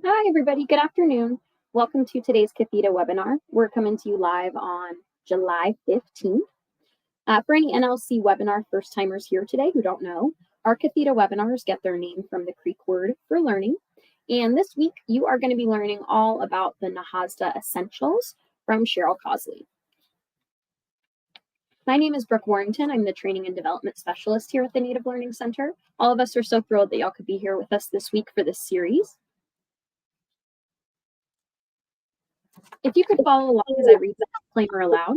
Hi, everybody. Good afternoon. Welcome to today's CAFETA webinar. We're coming to you live on July 15th. For any NLC webinar first-timers here today who don't know, our CAFETA webinars get their name from the Creek word for learning. And this week, you are going to be learning all about the NAHASDA Essentials from Cheryl Cosley. My name is Brooke Warrington. I'm the Training and Development Specialist here at the Native Learning Center. All of us are so thrilled that y'all could be here with us this week for this series. If you could follow along as I read the disclaimer aloud,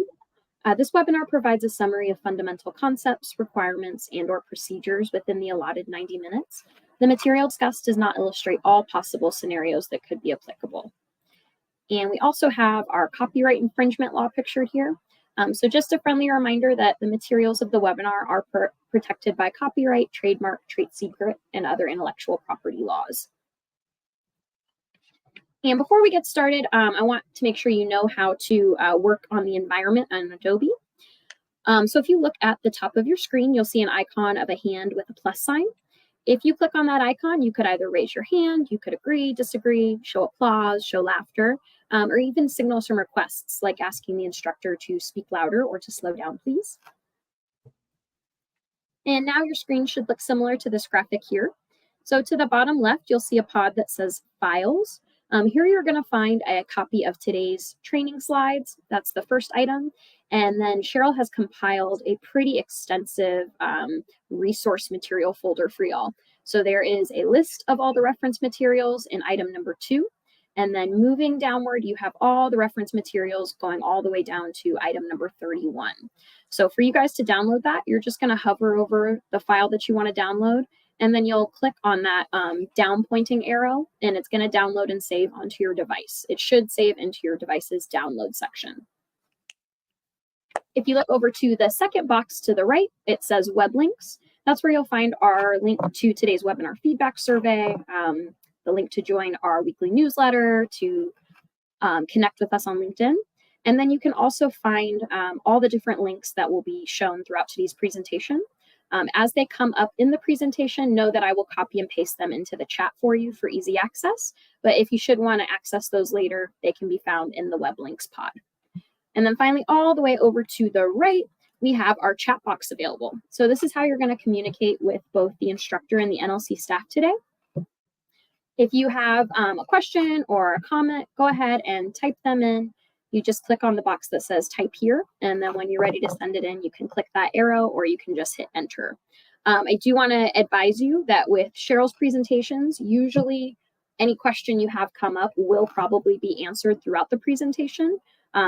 this webinar provides a summary of fundamental concepts, requirements, and/or procedures within the allotted 90 minutes. The material discussed does not illustrate all possible scenarios that could be applicable. And we also have our copyright infringement law pictured here. So just a friendly reminder that the materials of the webinar are protected by copyright, trademark, trade secret, and other intellectual property laws. And before we get started, I want to make sure you know how to work on the environment on Adobe. So if you look at the top of your screen, you'll see an icon of a hand with a plus sign. If you click on that icon, you could either raise your hand, you could agree, disagree, show applause, show laughter, or even signal some requests like asking the instructor to speak louder or to slow down, please. And now your screen should look similar to this graphic here. So to the bottom left, you'll see a pod that says Files. Here you're going to find a copy of today's training slides. That's the first item. And then Cheryl has compiled a pretty extensive resource material folder for y'all. So there is a list of all the reference materials in item number 2. And then moving downward, you have all the reference materials going all the way down to item number 31. So for you guys to download that, you're just going to hover over the file that you want to download. And then you'll click on that down pointing arrow, and it's going to download and save onto your device. It should save into your device's download section. If you look over to the second box to the right, it says web links. That's where you'll find our link to today's webinar feedback survey, the link to join our weekly newsletter, to connect with us on LinkedIn. And then you can also find all the different links that will be shown throughout today's presentation. As they come up in the presentation, know that I will copy and paste them into the chat for you for easy access. But if you should want to access those later, they can be found in the web links pod. And then finally, all the way over to the right, we have our chat box available. So this is how you're going to communicate with both the instructor and the NLC staff today. If you have a question or a comment, go ahead and type them in. You just click on the box that says type here, and then when you're ready to send it in, you can click that arrow or you can just hit enter. I do want to advise you that with Cheryl's presentations, usually any question you have come up will probably be answered throughout the presentation.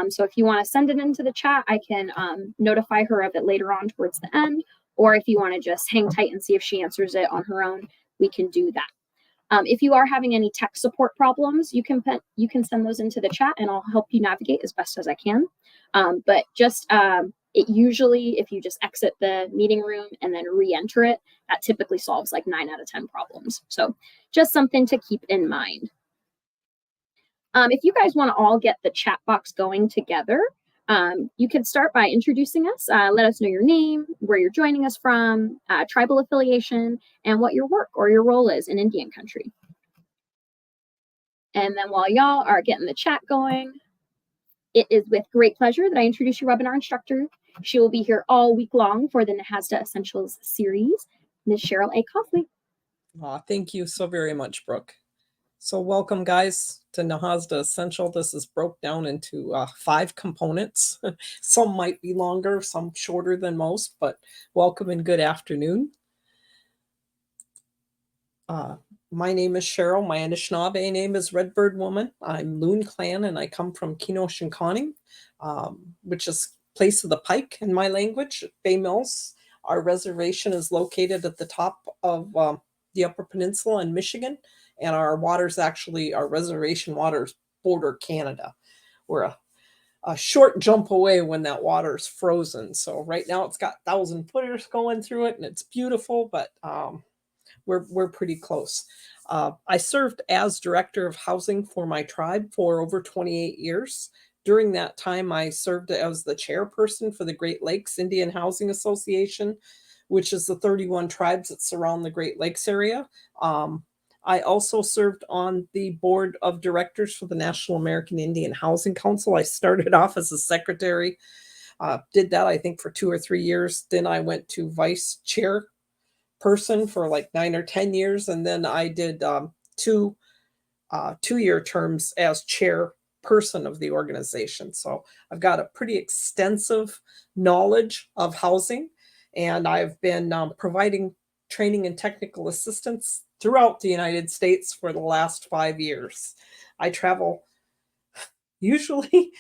So if you want to send it into the chat, I can notify her of it later on towards the end, or if you want to just hang tight and see if she answers it on her own, we can do that. If you are having any tech support problems, you can send those into the chat and I'll help you navigate as best as I can. But just it usually, if you just exit the meeting room and then re-enter it, that typically solves like 9 out of 10 problems. So just something to keep in mind. If you guys want to all get the chat box going together, you can start by introducing us. Let us know your name, where you're joining us from, tribal affiliation, and what your work or your role is in Indian country. And then while y'all are getting the chat going, it is with great pleasure that I introduce your webinar instructor. She will be here all week long for the NAHASDA Essentials series, Ms. Cheryl A. Cosley. Thank you so very much, Brooke. So welcome, guys, to NAHASDA Essential. This is broke down into 5 components. Some might be longer, some shorter than most, but welcome and good afternoon. My name is Cheryl. My Anishinaabe name is Redbird Woman. I'm Loon Clan, and I come from Kenoshinconning, which is place of the pike in my language, Bay Mills. Our reservation is located at the top of the Upper Peninsula in Michigan, and our waters actually, our reservation waters border Canada. We're a short jump away when that water's frozen. So right now it's got 1,000-footers going through it, and it's beautiful, but we're pretty close. I served as director of housing for my tribe for over 28 years. During that time, I served as the chairperson for the Great Lakes Indian Housing Association, which is the 31 tribes that surround the Great Lakes area. I also served on the board of directors for the National American Indian Housing Council. I started off as a secretary, did that, I think, for 2 or 3 years. Then I went to vice chair person for like 9 or 10 years. And then I did 2 year terms as chairperson of the organization. So I've got a pretty extensive knowledge of housing, and I've been providing training and technical assistance throughout the United States for the last 5 years. I travel usually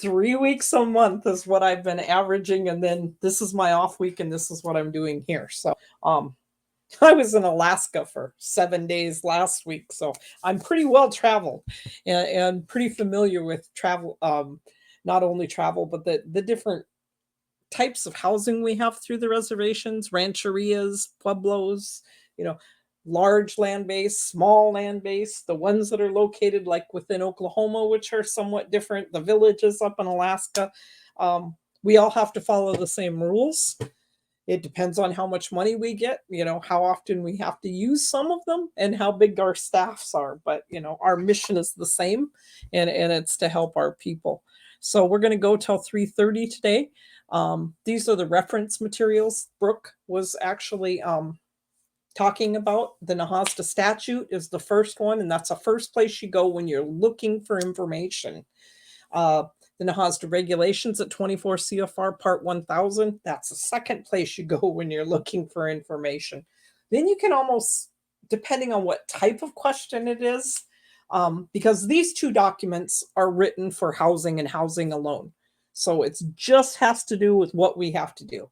3 weeks a month is what I've been averaging, and then this is my off week, and this is what I'm doing here. So I was in Alaska for 7 days last week, so I'm pretty well traveled and pretty familiar with travel, not only travel, but the different types of housing we have through the reservations, rancherias, pueblos, you know, large land base, small land base, the ones that are located like within Oklahoma, which are somewhat different, the villages up in Alaska. We all have to follow the same rules. It depends on how much money we get, how often we have to use some of them and how big our staffs are. But, our mission is the same, and it's to help our people. So we're going to go till 3:30 today. These are the reference materials. Brooke was actually talking about. The NAHASDA statute is the first one, and that's the first place you go when you're looking for information. The NAHASDA regulations at 24 CFR Part 1000, that's the second place you go when you're looking for information. Then you can almost, depending on what type of question it is, because these two documents are written for housing and housing alone. So it just has to do with what we have to do.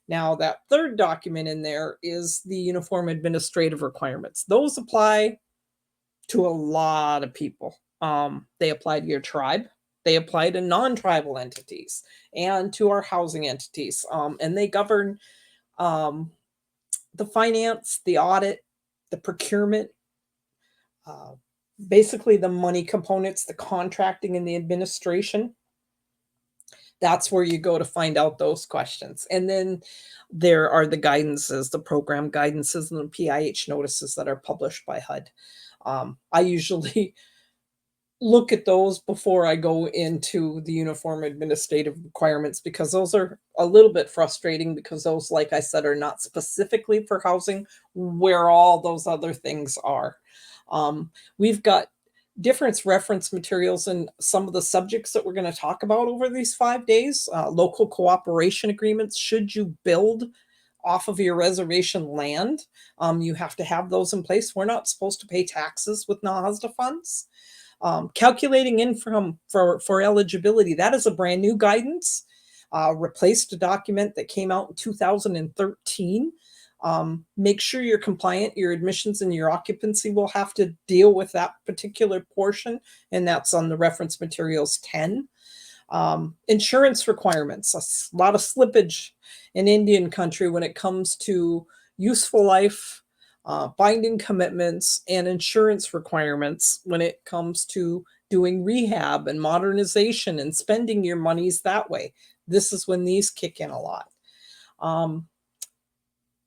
Now, that third document in there is the Uniform Administrative Requirements. Those apply to a lot of people. They apply to your tribe. They apply to non-tribal entities and to our housing entities. And they govern the finance, the audit, the procurement, basically the money components, the contracting and the administration. That's where you go to find out those questions. And then there are the guidances, the program guidances, and the PIH notices that are published by HUD. I usually look at those before I go into the Uniform Administrative Requirements, because those are a little bit frustrating, because those, like I said, are not specifically for housing, where all those other things are. We've got different reference materials in some of the subjects that we're going to talk about over these 5 days. Local cooperation agreements. Should you build off of your reservation land, you have to have those in place. We're not supposed to pay taxes with NAHASDA funds. Calculating income for eligibility. That is a brand new guidance. Replaced a document that came out in 2013. Make sure you're compliant. Your admissions and your occupancy will have to deal with that particular portion, and that's on the reference materials 10. Insurance requirements. A lot of slippage in Indian country when it comes to useful life, binding commitments, and insurance requirements when it comes to doing rehab and modernization and spending your monies that way. This is when these kick in a lot.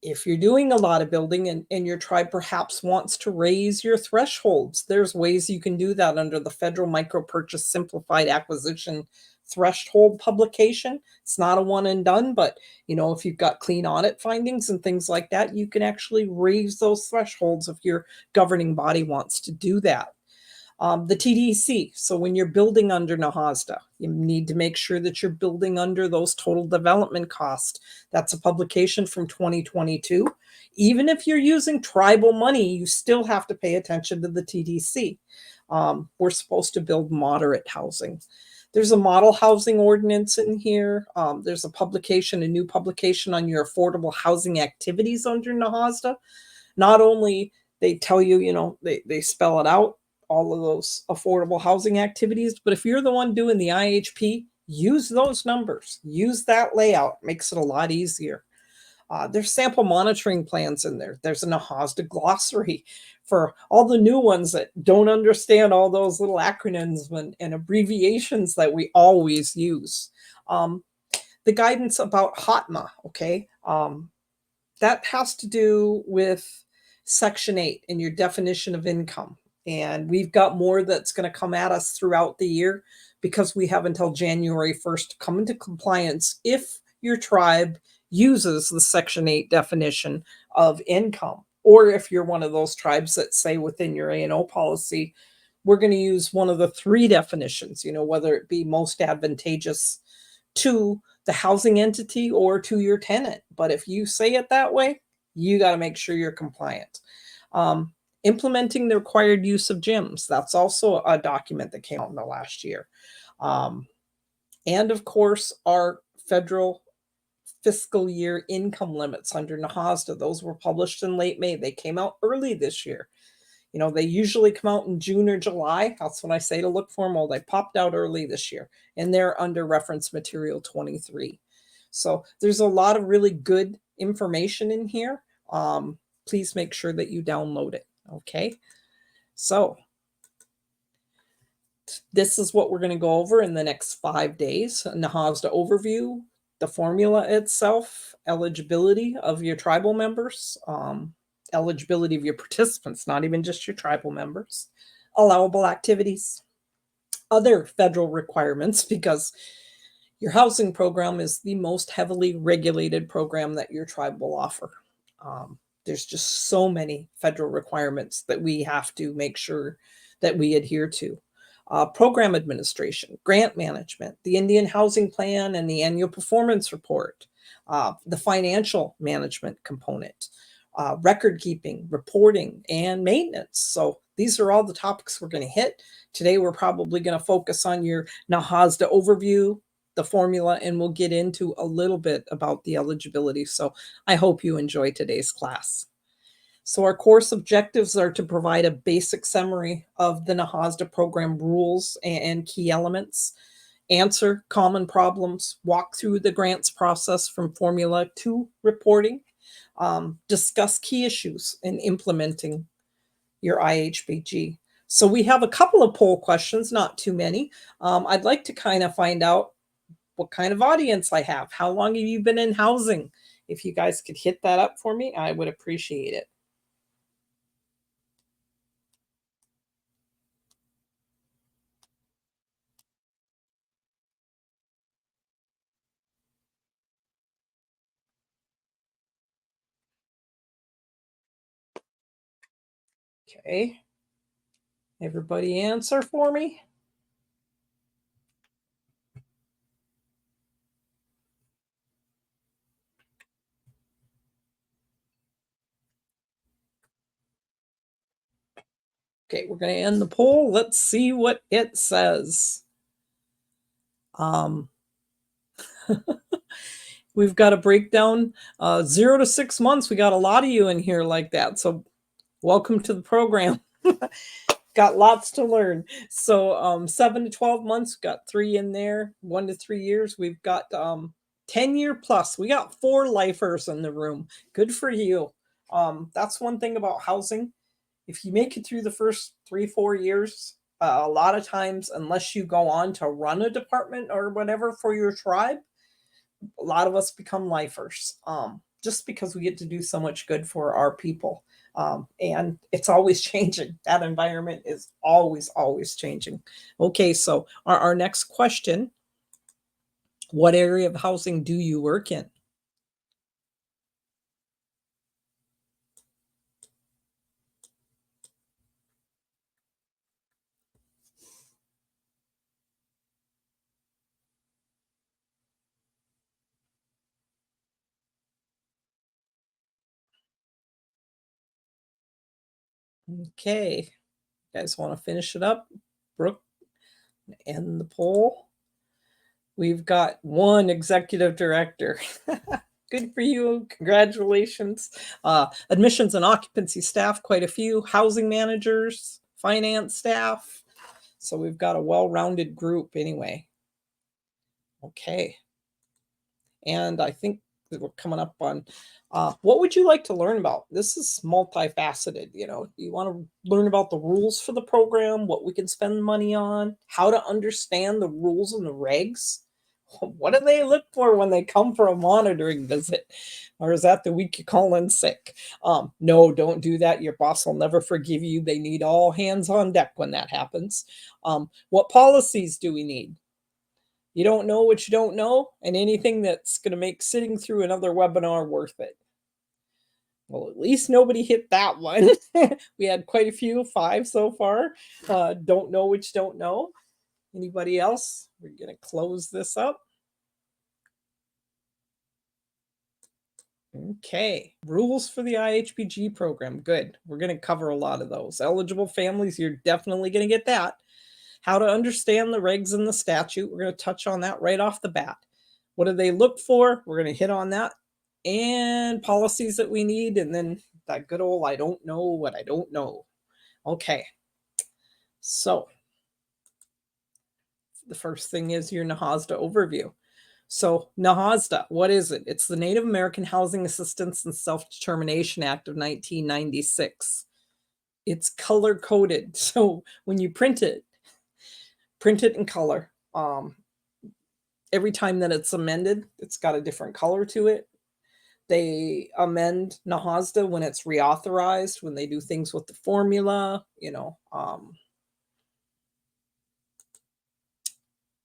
If you're doing a lot of building and your tribe perhaps wants to raise your thresholds, there's ways you can do that under the Federal Micro Purchase Simplified Acquisition Threshold publication. It's not a one and done, but if you've got clean audit findings and things like that, you can actually raise those thresholds if your governing body wants to do that. The TDC. So when you're building under NAHASDA, you need to make sure that you're building under those total development costs. That's a publication from 2022. Even if you're using tribal money, you still have to pay attention to the TDC. We're supposed to build moderate housing. There's a model housing ordinance in here. There's a new publication on your affordable housing activities under NAHASDA. Not only they tell you, they spell it out, all of those affordable housing activities, but if you're the one doing the IHP, use those numbers, use that layout. It makes it a lot easier. There's sample monitoring plans in there. There's a NAHASDA glossary for all the new ones that don't understand all those little acronyms and abbreviations that we always use. The guidance about HOTMA, okay? That has to do with Section 8 and your definition of income. And we've got more that's going to come at us throughout the year because we have until January 1st to come into compliance if your tribe uses the Section 8 definition of income. Or if you're one of those tribes that say within your A&O policy, we're going to use one of the 3 definitions, whether it be most advantageous to the housing entity or to your tenant. But if you say it that way, you got to make sure you're compliant. Implementing the required use of gyms. That's also a document that came out in the last year. And of course, our federal fiscal year income limits under NAHASDA. Those were published in late May. They came out early this year. They usually come out in June or July. That's when I say to look for them. Well, they popped out early this year, and they're under reference material 23. So there's a lot of really good information in here. Please make sure that you download it. Okay. So this is what we're going to go over in the next 5 days. NAHASDA overview, the formula itself, eligibility of your tribal members, eligibility of your participants, not even just your tribal members, allowable activities, other federal requirements, because your housing program is the most heavily regulated program that your tribe will offer. There's just so many federal requirements that we have to make sure that we adhere to. Program administration, grant management, the Indian Housing Plan and the annual performance report, the financial management component, record keeping, reporting, and maintenance. So these are all the topics we're going to hit. Today, we're probably going to focus on your NAHASDA overview, the formula, and we'll get into a little bit about the eligibility. So I hope you enjoy today's class. So our course objectives are to provide a basic summary of the NAHASDA program rules and key elements, answer common problems, walk through the grants process from formula to reporting, discuss key issues in implementing your IHBG. So we have a couple of poll questions, not too many. I'd like to kind of find out what kind of audience I have. How long have you been in housing? If you guys could hit that up for me, I would appreciate it. Okay. Everybody answer for me. Okay, we're going to end the poll. Let's see what it says. We've got a breakdown, 0 to 6 months. We got a lot of you in here like that. So welcome to the program. Got lots to learn. So 7 to 12 months, got 3 in there. 1 to 3 years, we've got 10-year plus. We got 4 lifers in the room. Good for you. That's one thing about housing. If you make it through the first 3-4 years, a lot of times, unless you go on to run a department or whatever for your tribe, a lot of us become lifers, just because we get to do so much good for our people. And it's always changing. That environment is always changing. Okay, so our next question, what area of housing do you work in? Okay, you guys want to finish it up? Brooke, end the poll. We've got 1 executive director. Good for you. Congratulations. Admissions and occupancy staff, quite a few. Housing managers, finance staff. So we've got a well-rounded group anyway. Okay. And I think we're coming up on what would you like to learn about? This is multifaceted. You want to learn about the rules for the program, what we can spend money on, how to understand the rules and the regs. What do they look for when they come for a monitoring visit? Or is that the week you call in sick? No, don't do that. Your boss will never forgive you. They need all hands on deck when that happens. What policies do we need? You don't know what you don't know, and anything that's going to make sitting through another webinar worth it. Well, at least nobody hit that one. We had quite a few, 5 so far. Don't know what you don't know. Anybody else? We're going to close this up. Okay, rules for the IHBG program. Good. We're going to cover a lot of those. Eligible families, you're definitely going to get that. How to understand the regs and the statute. We're going to touch on that right off the bat. What do they look for? We're going to hit on that. And policies that we need. And then that good old I don't know what I don't know. Okay. So the first thing is your NAHASDA overview. So NAHASDA, what is it? It's the Native American Housing Assistance and Self-Determination Act of 1996. It's color-coded. So when you print it in color. Every time that it's amended, it's got a different color to it. They amend NAHASDA when it's reauthorized, when they do things with the formula,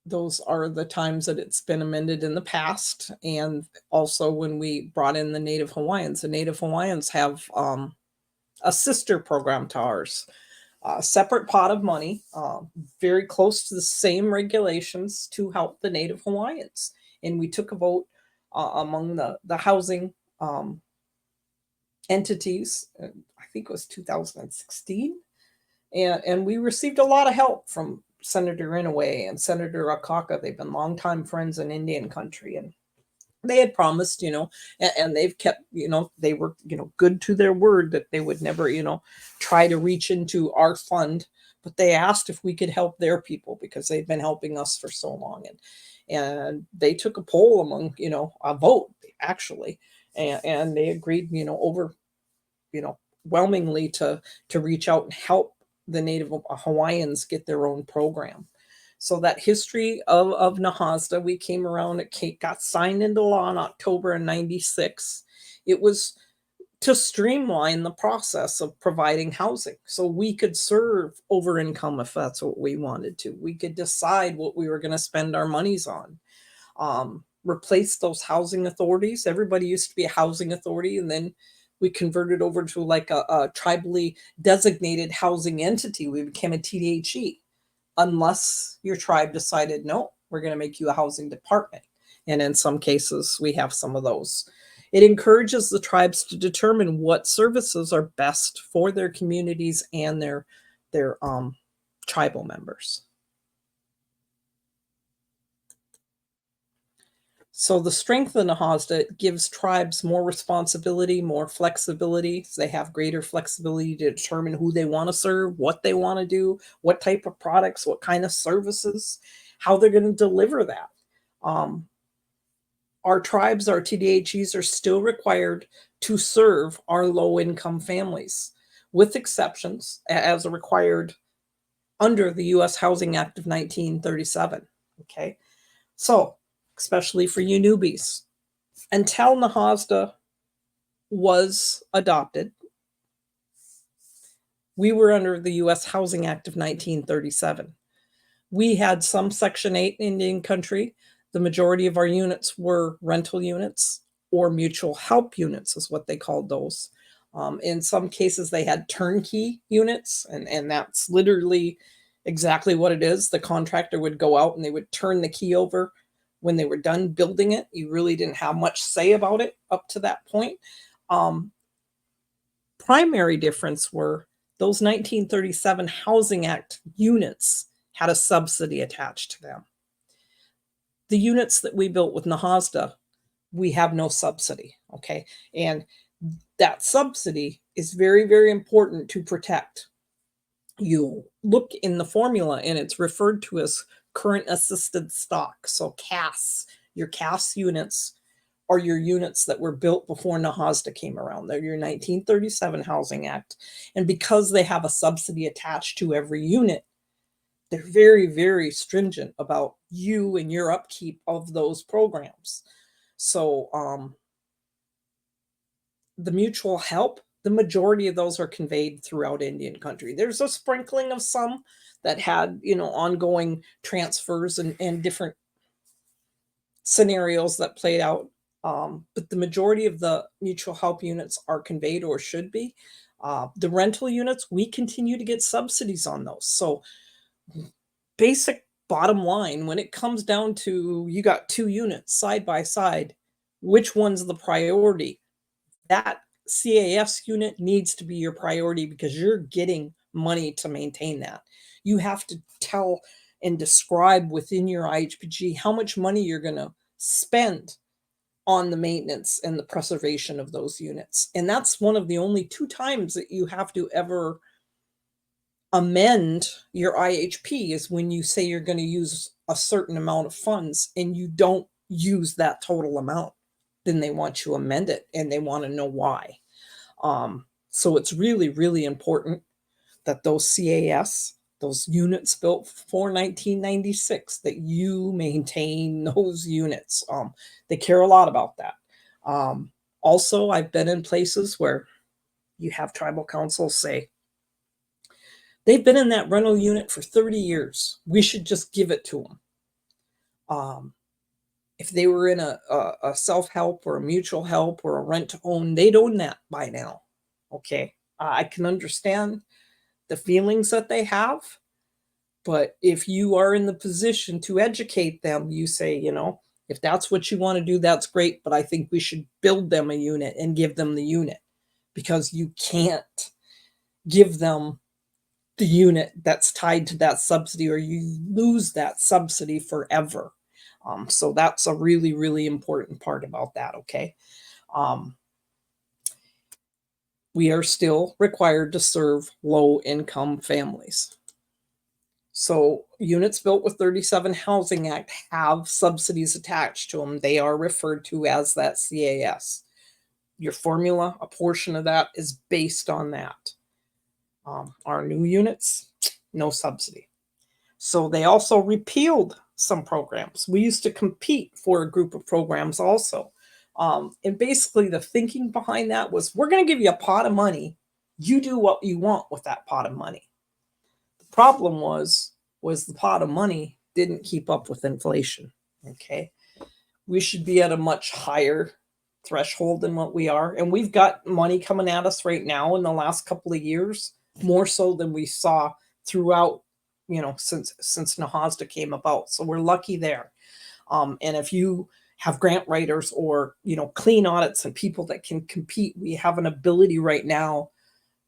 those are the times that it's been amended in the past. And also when we brought in the Native Hawaiians. The Native Hawaiians have a sister program to ours. Separate pot of money, very close to the same regulations to help the Native Hawaiians. And we took a vote among the housing entities, I think it was 2016. And we received a lot of help from Senator Inouye and Senator Akaka. They've been longtime friends in Indian country. And they had promised, and they've kept, they were, good to their word that they would never, try to reach into our fund, but they asked if we could help their people because they've been helping us for so long. And they took a poll among, a vote actually, and they agreed, overwhelmingly to reach out and help the Native Hawaiians get their own program. So that history of NAHASDA, we came around, it got signed into law in October of 96. It was to streamline the process of providing housing so we could serve over income if that's what we wanted to. We could decide what we were going to spend our monies on. Replace those housing authorities. Everybody used to be a housing authority, and then we converted over to like a tribally designated housing entity. We became a TDHE. Unless your tribe decided, no, we're going to make you a housing department. And in some cases, we have some of those. It encourages the tribes to determine what services are best for their communities and their tribal members. So the strength of NAHASDA gives tribes more responsibility, more flexibility. So they have greater flexibility to determine who they want to serve, what they want to do, what type of products, what kind of services, how they're going to deliver that. Our tribes, our TDHEs, are still required to serve our low-income families, with exceptions as required under the U.S. Housing Act of 1937. Okay, so especially for you newbies. Until NAHASDA was adopted, we were under the U.S. Housing Act of 1937. We had some Section 8 in Indian country. The majority of our units were rental units or mutual help units is what they called those. In some cases, they had turnkey units, and that's literally exactly what it is. The contractor would go out and they would turn the key over. When they were done building it, you really didn't have much say about it up to that point. Primary difference were those 1937 Housing Act units had a subsidy attached to them. The units that we built with NAHASDA, we have no subsidy, okay? And that subsidy is very, very important to protect. You look in the formula and it's referred to as current assisted stock. So CAS, your CAS units are your units that were built before NAHASDA came around. They're your 1937 Housing Act. And because they have a subsidy attached to every unit, They're very, very stringent about you and your upkeep of those programs. So the mutual help, the majority of those are conveyed throughout Indian country. There's a sprinkling of some that had, ongoing transfers and different scenarios that played out. But the majority of the mutual help units are conveyed or should be. The rental units, we continue to get subsidies on those. So basic bottom line, when it comes down to you got 2 units side by side, which one's the priority? That CAS unit needs to be your priority because you're getting money to maintain that. You have to tell and describe within your IHBG how much money you're going to spend on the maintenance and the preservation of those units. And that's one of the only 2 times that you have to ever amend your IHP is when you say you're going to use a certain amount of funds and you don't use that total amount. Then they want you to amend it and they want to know why. So it's really, really important that those CAS, those units built for 1996, that you maintain those units. They care a lot about that. Also, I've been in places where you have tribal councils say, they've been in that rental unit for 30 years. We should just give it to them. If they were in a self-help or a mutual help or a rent-to-own, they'd own that by now. Okay. I can understand the feelings that they have, but if you are in the position to educate them, you say, if that's what you want to do, that's great, but I think we should build them a unit and give them the unit, because you can't give them the unit that's tied to that subsidy or you lose that subsidy forever. So that's a really, really important part about that, okay? We are still required to serve low-income families. So units built with 37 Housing Act have subsidies attached to them. They are referred to as that CAS. Your formula, a portion of that is based on that. Our new units, no subsidy. So they also repealed some programs. We used to compete for a group of programs also. And basically the thinking behind that was, we're going to give you a pot of money. You do what you want with that pot of money. The problem was the pot of money didn't keep up with inflation. Okay. We should be at a much higher threshold than what we are. And we've got money coming at us right now in the last couple of years, more so than we saw throughout, since NAHASDA came about. So we're lucky there. And if you have grant writers or, clean audits and people that can compete, we have an ability right now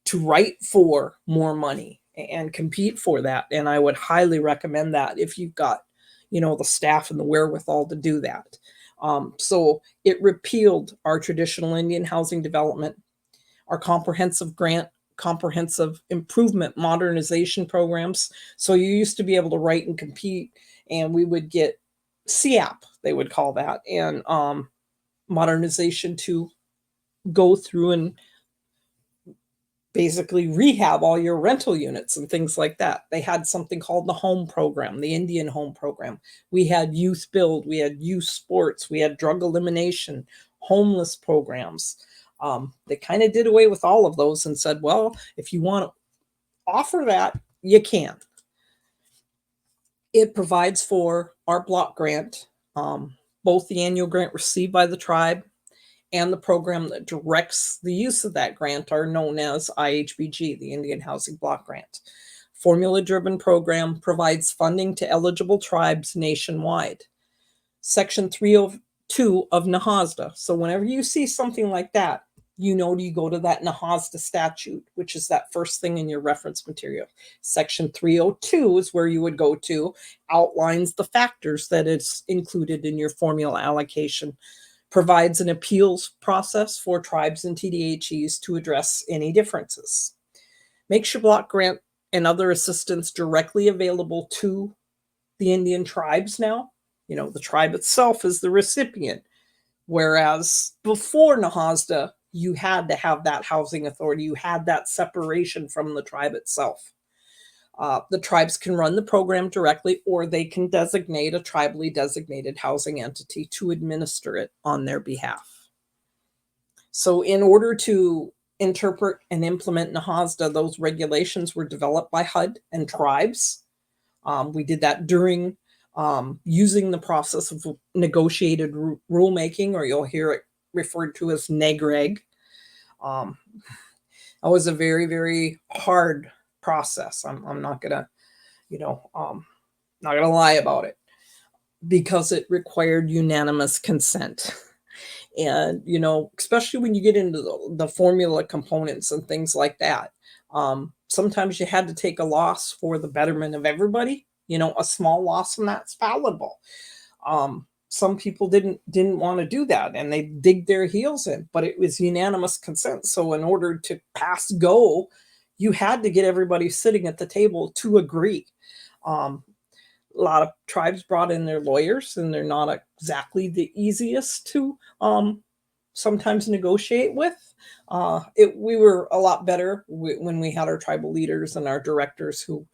to write for more money and compete for that. And I would highly recommend that if you've got, the staff and the wherewithal to do that. So it repealed our traditional Indian housing development, our comprehensive improvement modernization programs. So you used to be able to write and compete, and we would get CAP, they would call that, and modernization to go through and basically rehab all your rental units and things like that. They had something called the home program, the Indian home program. We had youth build, we had youth sports, we had drug elimination, homeless programs. They kind of did away with all of those and said, well, if you want to offer that, you can. It provides for our block grant, both the annual grant received by the tribe and the program that directs the use of that grant are known as IHBG, the Indian Housing Block Grant. Formula-driven program provides funding to eligible tribes nationwide. Section 302 of NAHASDA. So whenever you see something like that, you go to that NAHASDA statute, which is that first thing in your reference material. Section 302 is where you would go to, outlines the factors that it's included in your formula allocation, provides an appeals process for tribes and TDHEs to address any differences. Makes your block grant and other assistance directly available to the Indian tribes now. The tribe itself is the recipient. Whereas before NAHASDA, you had to have that housing authority. You had that separation from the tribe itself. The tribes can run the program directly, or they can designate a tribally designated housing entity to administer it on their behalf. So in order to interpret and implement NAHASDA, those regulations were developed by HUD and tribes. We did that during using the process of negotiated rulemaking, or you'll hear it referred to as NAGREG. That was a very, very hard process. I'm not gonna, not gonna lie about it, because it required unanimous consent. And, especially when you get into the formula components and things like that, sometimes you had to take a loss for the betterment of everybody. A small loss, and that's palatable. Some people didn't want to do that, and they dig their heels in, but it was unanimous consent. So in order to pass go, you had to get everybody sitting at the table to agree. A lot of tribes brought in their lawyers, and they're not exactly the easiest to sometimes negotiate with. We were a lot better when we had our tribal leaders and our directors who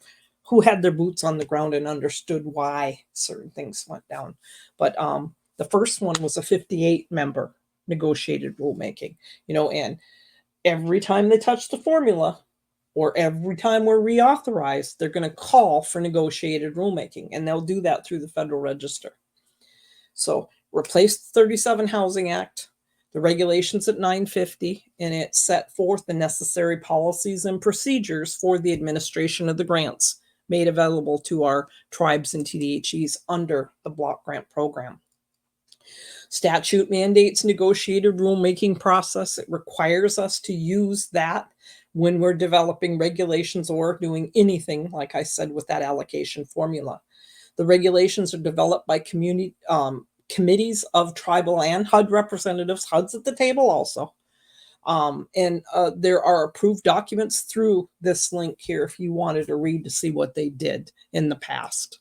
had their boots on the ground and understood why certain things went down. But the first one was a 58-member negotiated rulemaking, and every time they touch the formula, or every time we're reauthorized, they're going to call for negotiated rulemaking, and they'll do that through the Federal Register. So replace the 37 Housing Act, the regulations at 950, and it set forth the necessary policies and procedures for the administration of the grants made available to our tribes and TDHEs under the block grant program. Statute mandates negotiated rulemaking process. It requires us to use that when we're developing regulations or doing anything, like I said, with that allocation formula. The regulations are developed by committees of tribal and HUD representatives. HUD's at the table also. And there are approved documents through this link here if you wanted to read to see what they did in the past.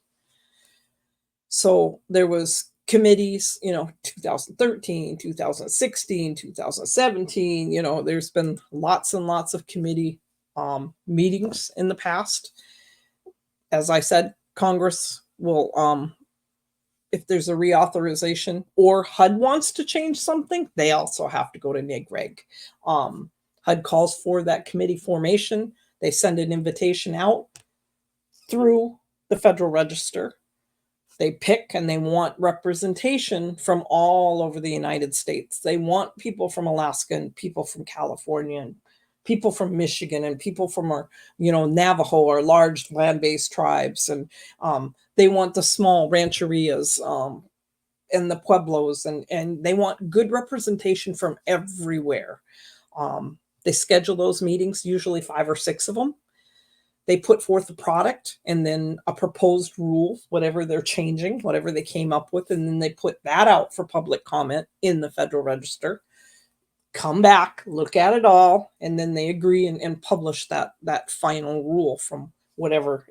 So there was committees, 2013, 2016, 2017, there's been lots and lots of committee meetings in the past. As I said, Congress will, if there's a reauthorization or HUD wants to change something, they also have to go to NAGREG. HUD calls for that committee formation. They send an invitation out through the Federal Register. They pick, and they want representation from all over the United States. They want people from Alaska, and people from California, and people from Michigan, and people from our, Navajo, our large land-based tribes. And they want the small rancherias and the pueblos, and they want good representation from everywhere. They schedule those meetings, usually 5 or 6 of them. They put forth a product and then a proposed rule, whatever they're changing, whatever they came up with, and then they put that out for public comment in the Federal Register. Come back, look at it all, and then they agree and publish that final rule from whatever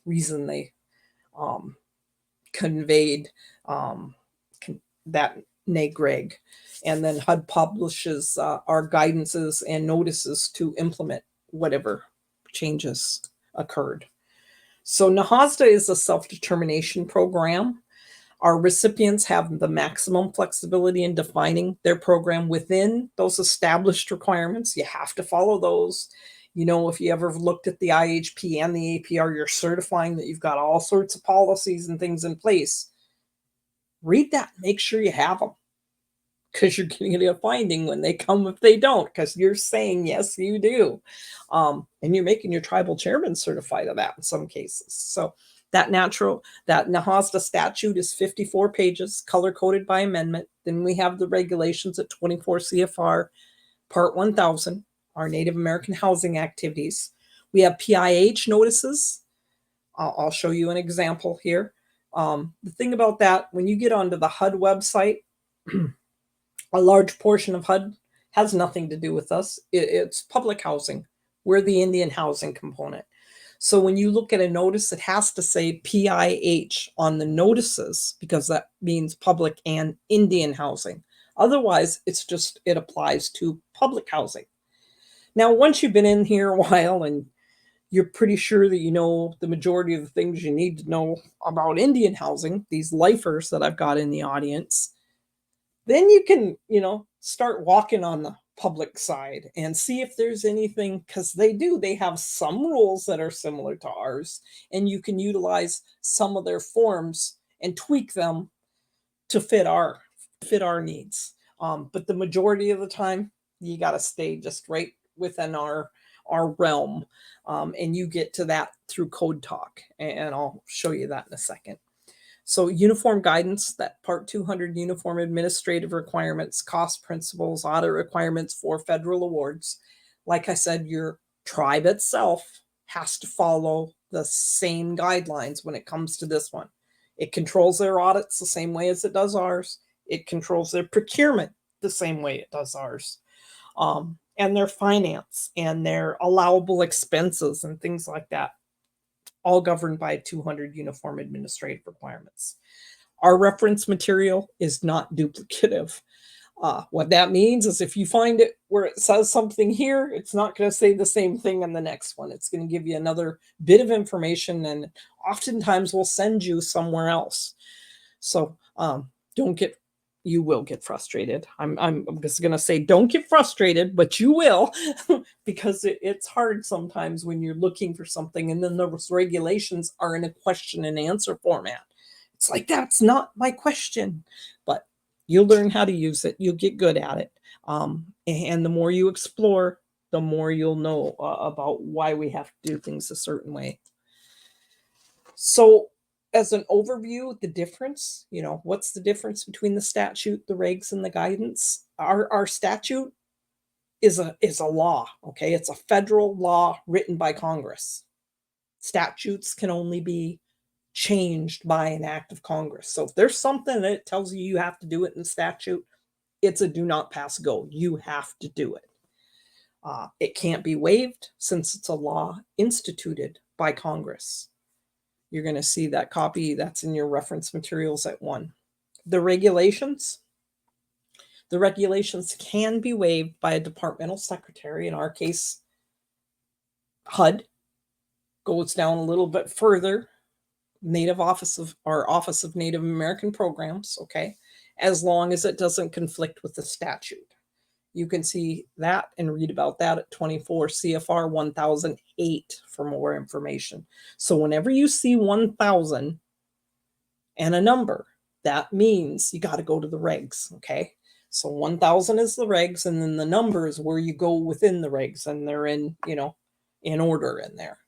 reason they conveyed that NAGREG. And then HUD publishes our guidances and notices to implement whatever changes occurred. So NAHASDA is a self-determination program. Our recipients have the maximum flexibility in defining their program within those established requirements. You have to follow those. If you ever looked at the IHP and the APR, you're certifying that you've got all sorts of policies and things in place. Read that, make sure you have them, because you're going to get a finding when they come if they don't, because you're saying, yes, you do. And you're making your tribal chairman certify to that in some cases. So that NAHASDA statute is 54 pages, color-coded by amendment. Then we have the regulations at 24 CFR, Part 1000, our Native American housing activities. We have PIH notices. I'll show you an example here. The thing about that, when you get onto the HUD website, a large portion of HUD has nothing to do with us. It's public housing. We're the Indian housing component. So when you look at a notice, it has to say PIH on the notices, because that means public and Indian housing. Otherwise, it applies to public housing. Now, once you've been in here a while and you're pretty sure that you know the majority of the things you need to know about Indian housing, these lifers that I've got in the audience, then you can, start walking on the public side and see if there's anything, because they have some rules that are similar to ours, and you can utilize some of their forms and tweak them to fit our needs. But the majority of the time, you got to stay just right within our realm, and you get to that through Code Talk, and I'll show you that in a second. So uniform guidance, that Part 200 uniform administrative requirements, cost principles, audit requirements for federal awards. Like I said, your tribe itself has to follow the same guidelines when it comes to this one. It controls their audits the same way as it does ours. It controls their procurement the same way it does ours. And their finance and their allowable expenses and things like that, all governed by 200 uniform administrative requirements. Our reference material is not duplicative. What that means is if you find it where it says something here, it's not going to say the same thing in the next one. It's going to give you another bit of information, and oftentimes we'll send you somewhere else. So you will get frustrated. I'm just going to say, don't get frustrated, but you will, because it's hard sometimes when you're looking for something and then those regulations are in a question and answer format. It's like, that's not my question, but you'll learn how to use it. You'll get good at it. And the more you explore, the more you'll know about why we have to do things a certain way. So as an overview, the difference, what's the difference between the statute, the regs, and the guidance? Our statute is a law, okay? It's a federal law written by Congress. Statutes can only be changed by an act of Congress. So if there's something that tells you have to do it in statute, it's a do not pass go. You have to do it. It can't be waived since it's a law instituted by Congress. You're going to see that copy that's in your reference materials at 1. The regulations can be waived by a departmental secretary. In our case, HUD goes down a little bit further. Office of Native American Programs, okay, as long as it doesn't conflict with the statute. You can see that and read about that at 24 CFR 1008 for more information. So whenever you see 1000 and a number, that means you got to go to the regs, okay? So 1000 is the regs, and then the number is where you go within the regs, and they're in order in there.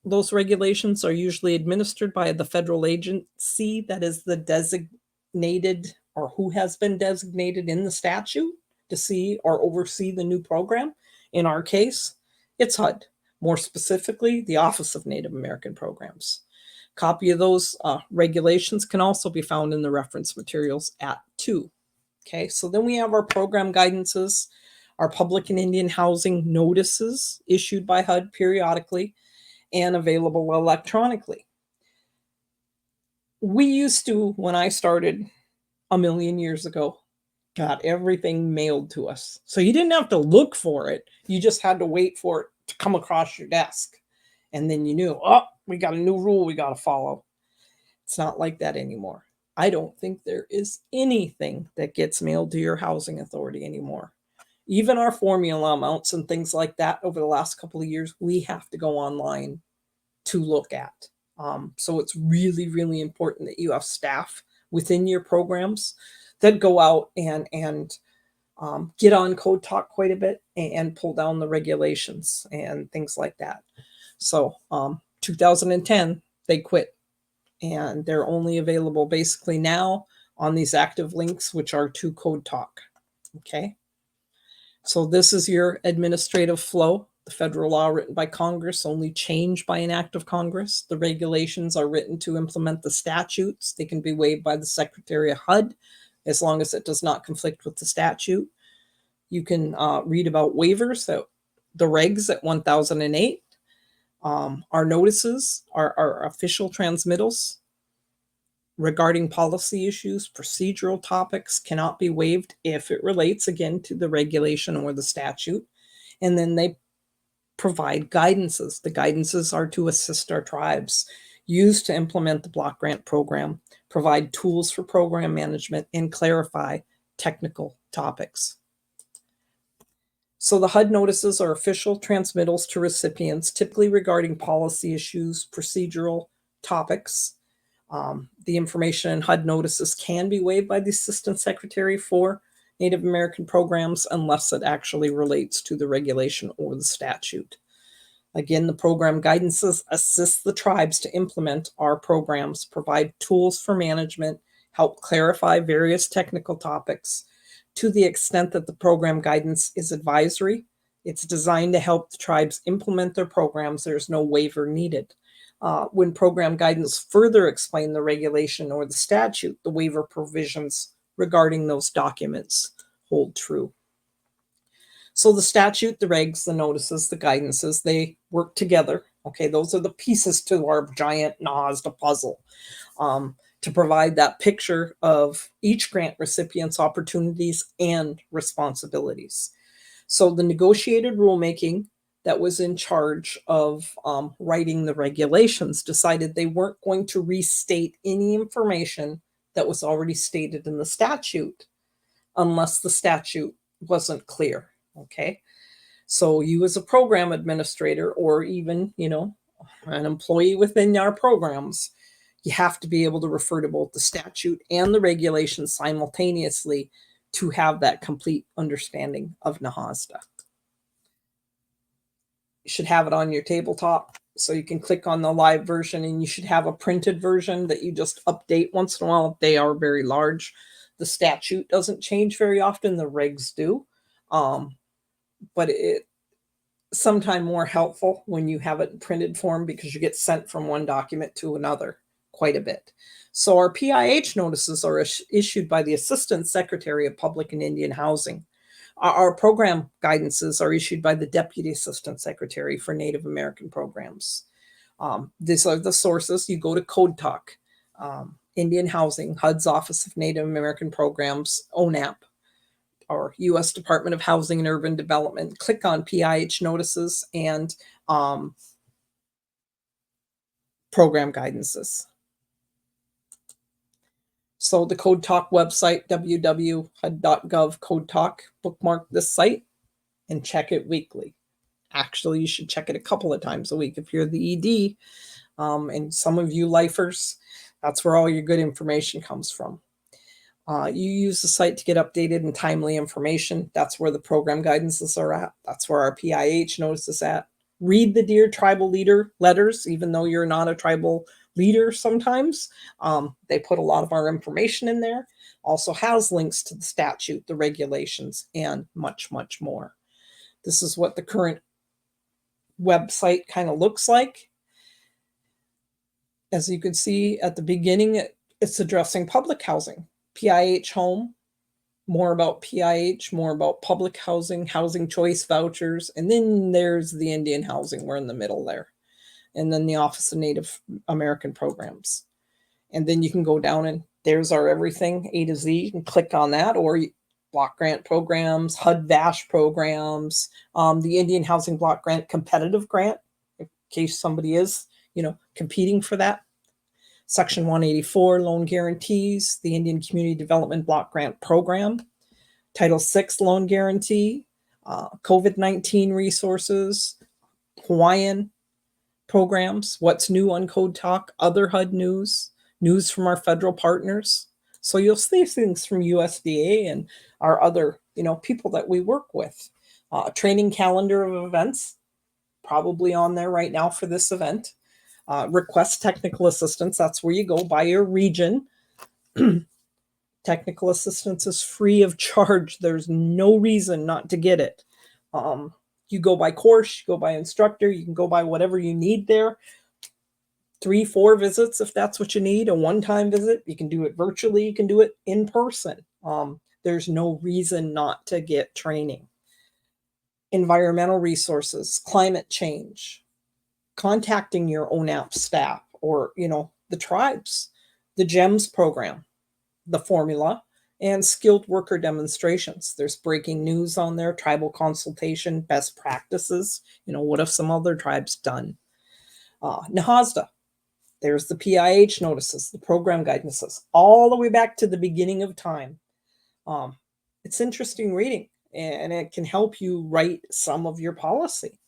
Those regulations are usually administered by the federal agency that is the designated, or who has been designated in the statute to see or oversee the new program. In our case, it's HUD, more specifically, the Office of Native American Programs. Copy of those regulations can also be found in the reference materials at 2. Okay, so then we have our program guidances, our public and Indian housing notices issued by HUD periodically and available electronically. We used to, when I started a million years ago, got everything mailed to us. So you didn't have to look for it. You just had to wait for it to come across your desk. And then you knew, we got a new rule we got to follow. It's not like that anymore. I don't think there is anything that gets mailed to your housing authority anymore. Even our formula amounts and things like that over the last couple of years, we have to go online to look at. So it's really, really important that you have staff within your programs that go out and get on Code Talk quite a bit and pull down the regulations and things like that. So 2010, they quit, and they're only available basically now on these active links, which are to Code Talk. Okay. So this is your administrative flow. The federal law written by Congress, only changed by an act of Congress. The regulations are written to implement the statutes. They can be waived by the Secretary of HUD as long as it does not conflict with the statute. You can read about waivers, the regs at 1008. Our notices, our official transmittals regarding policy issues, procedural topics cannot be waived if it relates, again, to the regulation or the statute. And then they provide guidances. The guidances are to assist our tribes, used to implement the block grant program, provide tools for program management, and clarify technical topics. So the HUD notices are official transmittals to recipients, typically regarding policy issues, procedural topics. The information in HUD notices can be waived by the Assistant Secretary for Native American programs unless it actually relates to the regulation or the statute. Again, the program guidances assist the tribes to implement our programs, provide tools for management, help clarify various technical topics. To the extent that the program guidance is advisory, it's designed to help the tribes implement their programs. There's no waiver needed. When program guidance further explain the regulation or the statute, the waiver provisions regarding those documents hold true. So the statute, the regs, the notices, the guidances, they work together. Okay, those are the pieces to our giant NAHASDA puzzle to provide that picture of each grant recipient's opportunities and responsibilities. So the negotiated rulemaking that was in charge of writing the regulations decided they weren't going to restate any information that was already stated in the statute unless the statute wasn't clear. Okay, so you as a program administrator or even, an employee within our programs, you have to be able to refer to both the statute and the regulations simultaneously to have that complete understanding of NAHASDA. You should have it on your tabletop so you can click on the live version, and you should have a printed version that you just update once in a while if they are very large. The statute doesn't change very often, the regs do. But it's sometimes more helpful when you have it in printed form because you get sent from one document to another quite a bit. So our PIH notices are issued by the Assistant Secretary of Public and Indian Housing. Our program guidances are issued by the Deputy Assistant Secretary for Native American Programs. These are the sources. You go to Code Talk, Indian Housing, HUD's Office of Native American Programs, ONAP, or U.S. Department of Housing and Urban Development. Click on PIH notices and program guidances. So the Code Talk website, www.hud.gov Code Talk, bookmark this site and check it weekly. Actually, you should check it a couple of times a week if you're the ED. And some of you lifers, that's where all your good information comes from. You use the site to get updated and timely information. That's where the program guidances are at. That's where our PIH notice is at. Read the Dear Tribal Leader letters, even though you're not a tribal leader sometimes. They put a lot of our information in there. Also has links to the statute, the regulations, and much, much more. This is what the current website kind of looks like. As you can see at the beginning, it's addressing public housing. PIH home, more about PIH, more about public housing, housing choice vouchers, and then there's the Indian housing. We're in the middle there. And then the Office of Native American Programs. And then you can go down and there's our everything, A to Z. You can click on that, or block grant programs, HUD VASH programs, the Indian Housing Block Grant Competitive Grant, in case somebody is, competing for that. Section 184, loan guarantees, the Indian Community Development Block Grant Program, Title VI loan guarantee, COVID-19 resources, Hawaiian programs, what's new on Code Talk, other HUD news, news from our federal partners. So you'll see things from USDA and our other, people that we work with. Training calendar of events, probably on there right now for this event. Request technical assistance. That's where you go by your region. Technical assistance is free of charge. There's no reason not to get it. You go by course, you go by instructor, you can go by whatever you need there. 3-4 visits if that's what you need. A one-time visit. You can do it virtually. You can do it in person. There's no reason not to get training. Environmental resources, climate change, contacting your ONAP staff or, the tribes, the GEMS program, the formula, and skilled worker demonstrations. There's breaking news on there, tribal consultation, best practices. What have some other tribes done? NAHASDA, there's the PIH notices, the program guidances, all the way back to the beginning of time. It's interesting reading, and it can help you write some of your policy.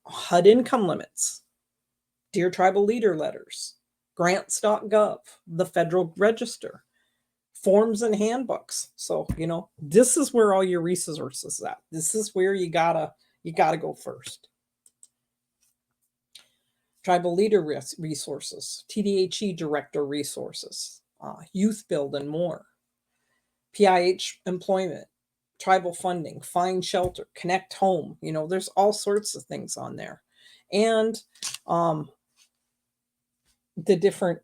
HUD income limits, Dear Tribal Leader letters, grants.gov, the Federal Register, forms and handbooks. So, this is where all your resources at. This is where you gotta go first. Tribal Leader resources, TDHE Director resources, Youth Build and more. PIH employment, tribal funding, find shelter, connect home. There's all sorts of things on there. And the different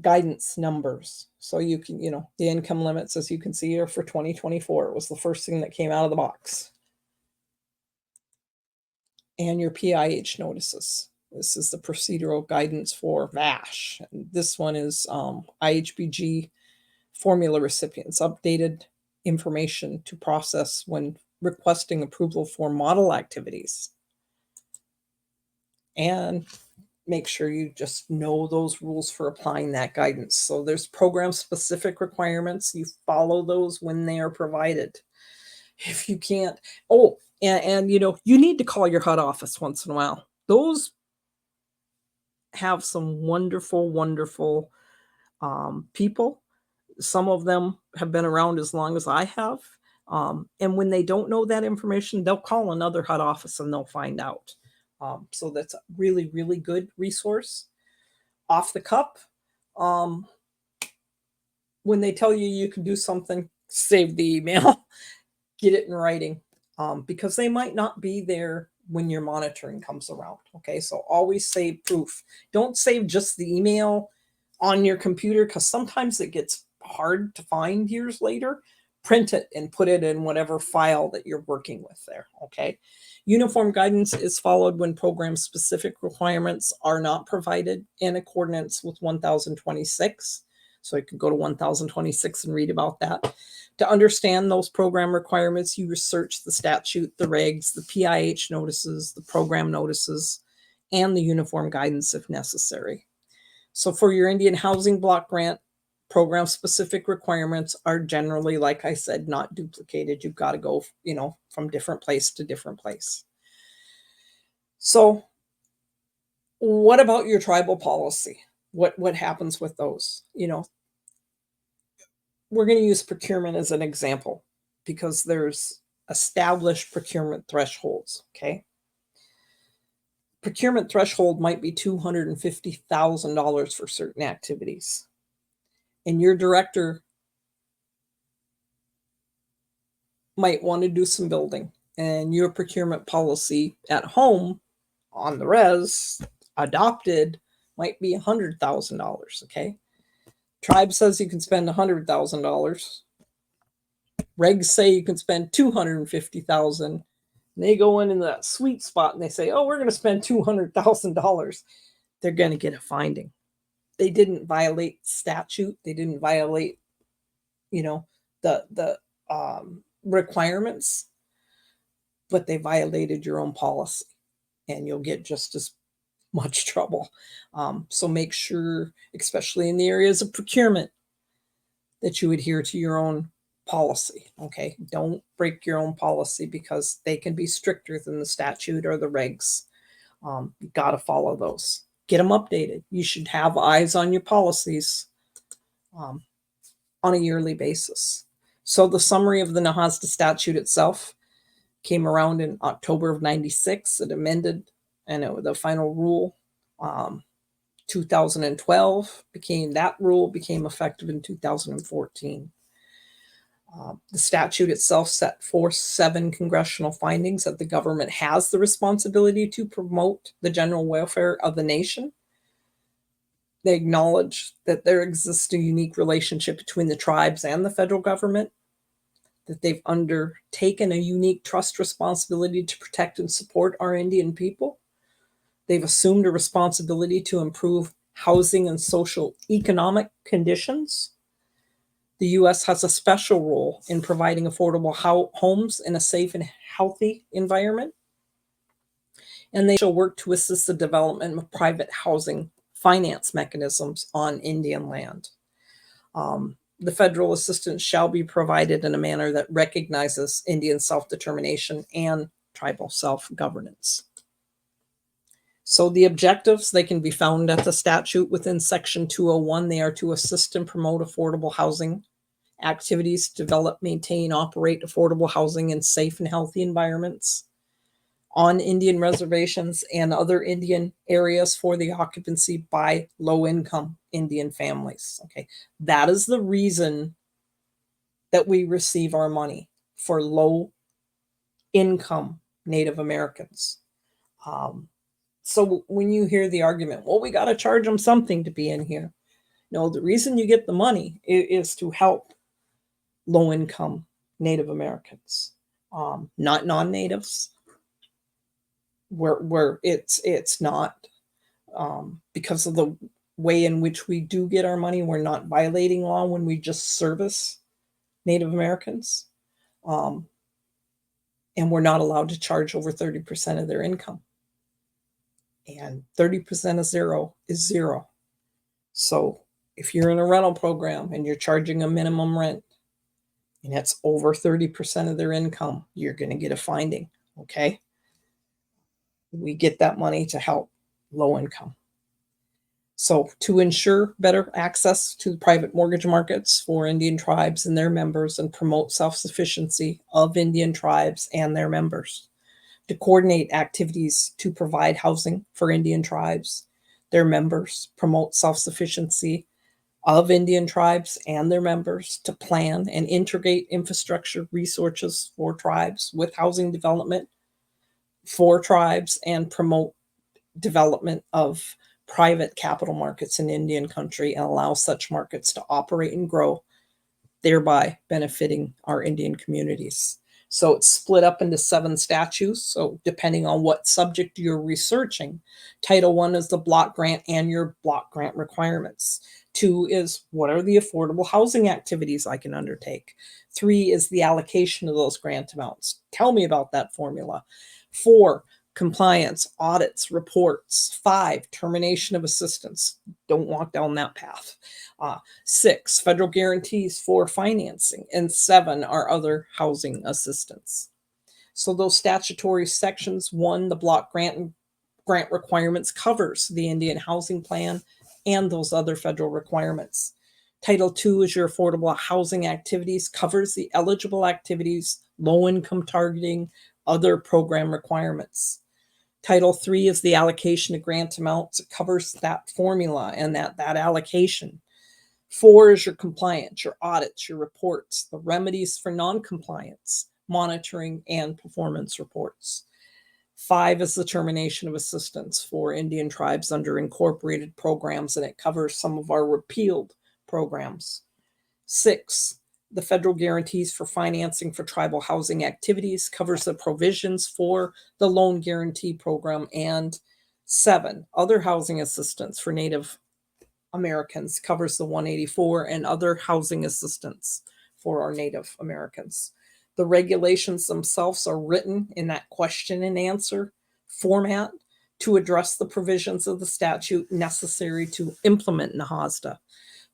guidance numbers. So you can, the income limits, as you can see here for 2024, it was the first thing that came out of the box. And your PIH notices. This is the procedural guidance for VASH. And this one is IHBG formula recipients, updated information to process when requesting approval for model activities. And make sure you just know those rules for applying that guidance. So there's program-specific requirements. You follow those when they are provided. If you can't, and you need to call your HUD office once in a while. Those have some wonderful, wonderful people. Some of them have been around as long as I have. And when they don't know that information, they'll call another HUD office and they'll find out. So that's a really, really good resource. Off the cup, when they tell you you can do something, save the email, get it in writing, because they might not be there when your monitoring comes around. Okay, so always save proof. Don't save just the email on your computer, because sometimes it gets hard to find years later. Print it and put it in whatever file that you're working with there. Okay. Uniform guidance is followed when program-specific requirements are not provided in accordance with 1026. So you can go to 1026 and read about that. To understand those program requirements, you research the statute, the regs, the PIH notices, the program notices, and the uniform guidance if necessary. So for your Indian Housing Block Grant, program-specific requirements are generally, like I said, not duplicated. You've got to go, from different place to different place. So what about your tribal policy? What happens with those? We're going to use procurement as an example because there's established procurement thresholds, okay? Procurement threshold might be $250,000 for certain activities. And your director might want to do some building, and your procurement policy at home on the res adopted might be $100,000. Okay. Tribe says you can spend $100,000. Regs say you can spend $250,000. They go in that sweet spot and they say, oh, we're going to spend $200,000. They're going to get a finding. They didn't violate statute. They didn't violate, the requirements, but they violated your own policy, and you'll get just as much trouble. So make sure, especially in the areas of procurement, that you adhere to your own policy. Okay. Don't break your own policy because they can be stricter than the statute or the regs. You got to follow those. Get them updated. You should have eyes on your policies on a yearly basis. So the summary of the NAHASDA statute itself came around in October of 96. It amended, and the final rule, 2012 that rule became effective in 2014. The statute itself set forth 7 congressional findings that the government has the responsibility to promote the general welfare of the nation. They acknowledge that there exists a unique relationship between the tribes and the federal government, that they've undertaken a unique trust responsibility to protect and support our Indian people. They've assumed a responsibility to improve housing and social economic conditions The U.S. has a special role in providing affordable homes in a safe and healthy environment, and they shall work to assist the development of private housing finance mechanisms on Indian land. The federal assistance shall be provided in a manner that recognizes Indian self-determination and tribal self-governance. So the objectives, they can be found at the statute within Section 201. They are to assist and promote affordable housing activities, develop, maintain, operate affordable housing in safe and healthy environments on Indian reservations and other Indian areas for the occupancy by low-income Indian families. Okay, that is the reason that we receive our money, for low-income Native Americans. So when you hear the argument, well, we got to charge them something to be in here. No, the reason you get the money is to help low-income Native Americans, not non-natives, where it's not, because of the way in which we do get our money. We're not violating law when we just service Native Americans, and we're not allowed to charge over 30% of their income. And 30% of zero is zero. So if you're in a rental program and you're charging a minimum rent and it's over 30% of their income, you're going to get a finding. Okay. We get that money to help low income. So to ensure better access to the private mortgage markets for Indian tribes and their members, and promote self-sufficiency of Indian tribes and their members, to coordinate activities to provide housing for Indian tribes, their members, promote self-sufficiency of Indian tribes and their members, to plan and integrate infrastructure resources for tribes with housing development for tribes, and promote development of private capital markets in Indian country and allow such markets to operate and grow, thereby benefiting our Indian communities. So it's split up into 7 statutes. So depending on what subject you're researching, Title I is the block grant and your block grant requirements. 2 is, what are the affordable housing activities I can undertake? 3 is the allocation of those grant amounts. Tell me about that formula. 4, compliance, audits, reports. 5, termination of assistance. Don't walk down that path. 6, federal guarantees for financing. And 7 are other housing assistance. So those statutory sections, 1, the block grant requirements, covers the Indian housing plan and those other federal requirements. Title II is your affordable housing activities, covers the eligible activities, low income targeting, other program requirements. Title III is the allocation of grant amounts. It covers that formula and that allocation. 4 is your compliance, your audits, your reports, the remedies for non-compliance, monitoring, and performance reports. 5 is the termination of assistance for Indian tribes under incorporated programs, and it covers some of our repealed programs. 6, the federal guarantees for financing for tribal housing activities, covers the provisions for the loan guarantee program. And 7, other housing assistance for Native Americans, covers the 184 and other housing assistance for our Native Americans. The regulations themselves are written in that question and answer format to address the provisions of the statute necessary to implement NAHASDA.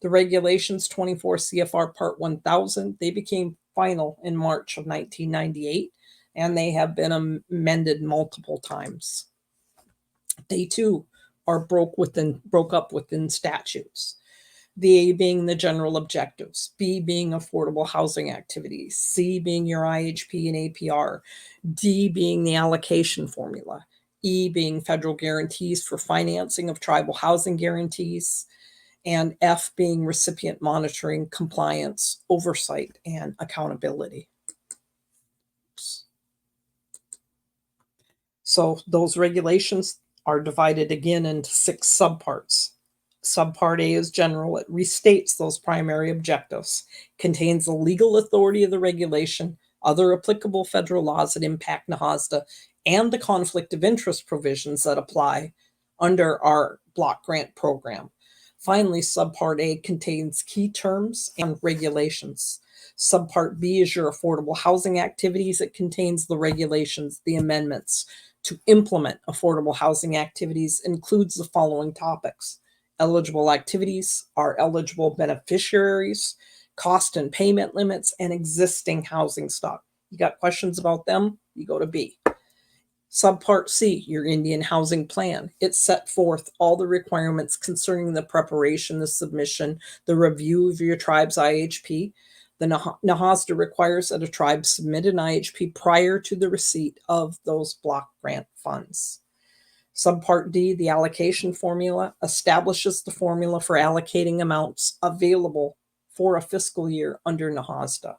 The regulations 24 CFR Part 1000, they became final in March of 1998, and they have been amended multiple times. They too are broke up within statutes. The A being the general objectives, B being affordable housing activities, C being your IHP and APR, D being the allocation formula, E being federal guarantees for financing of tribal housing guarantees, and F being recipient monitoring, compliance, oversight, and accountability. So those regulations are divided again into 6 subparts. Subpart A is general. It restates those primary objectives, contains the legal authority of the regulation, other applicable federal laws that impact NAHASDA, and the conflict of interest provisions that apply under our block grant program. Finally, Subpart A contains key terms and regulations. Subpart B is your affordable housing activities. It contains the regulations, the amendments to implement affordable housing activities, includes the following topics: eligible activities, are eligible beneficiaries, cost and payment limits, and existing housing stock. You got questions about them? You go to B. Subpart C, your Indian Housing Plan. It set forth all the requirements concerning the preparation, the submission, the review of your tribe's IHP. The NAHASDA requires that a tribe submit an IHP prior to the receipt of those block grant funds. Subpart D, the allocation formula, establishes the formula for allocating amounts available for a fiscal year under NAHASDA.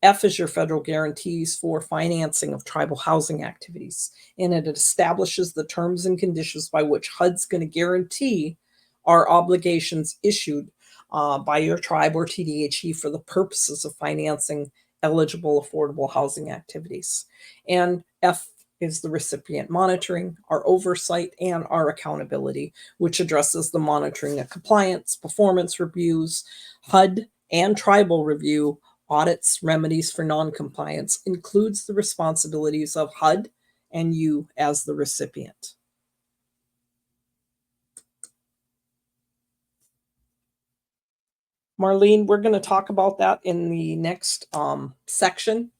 F is your federal guarantees for financing of tribal housing activities, and it establishes the terms and conditions by which HUD's going to guarantee our obligations issued by your tribe or TDHE for the purposes of financing eligible affordable housing activities. And F is the recipient monitoring, our oversight, and our accountability, which addresses the monitoring of compliance, performance reviews, HUD and tribal review, audits, remedies for noncompliance, includes the responsibilities of HUD and you as the recipient. Marlene, we're going to talk about that in the next section.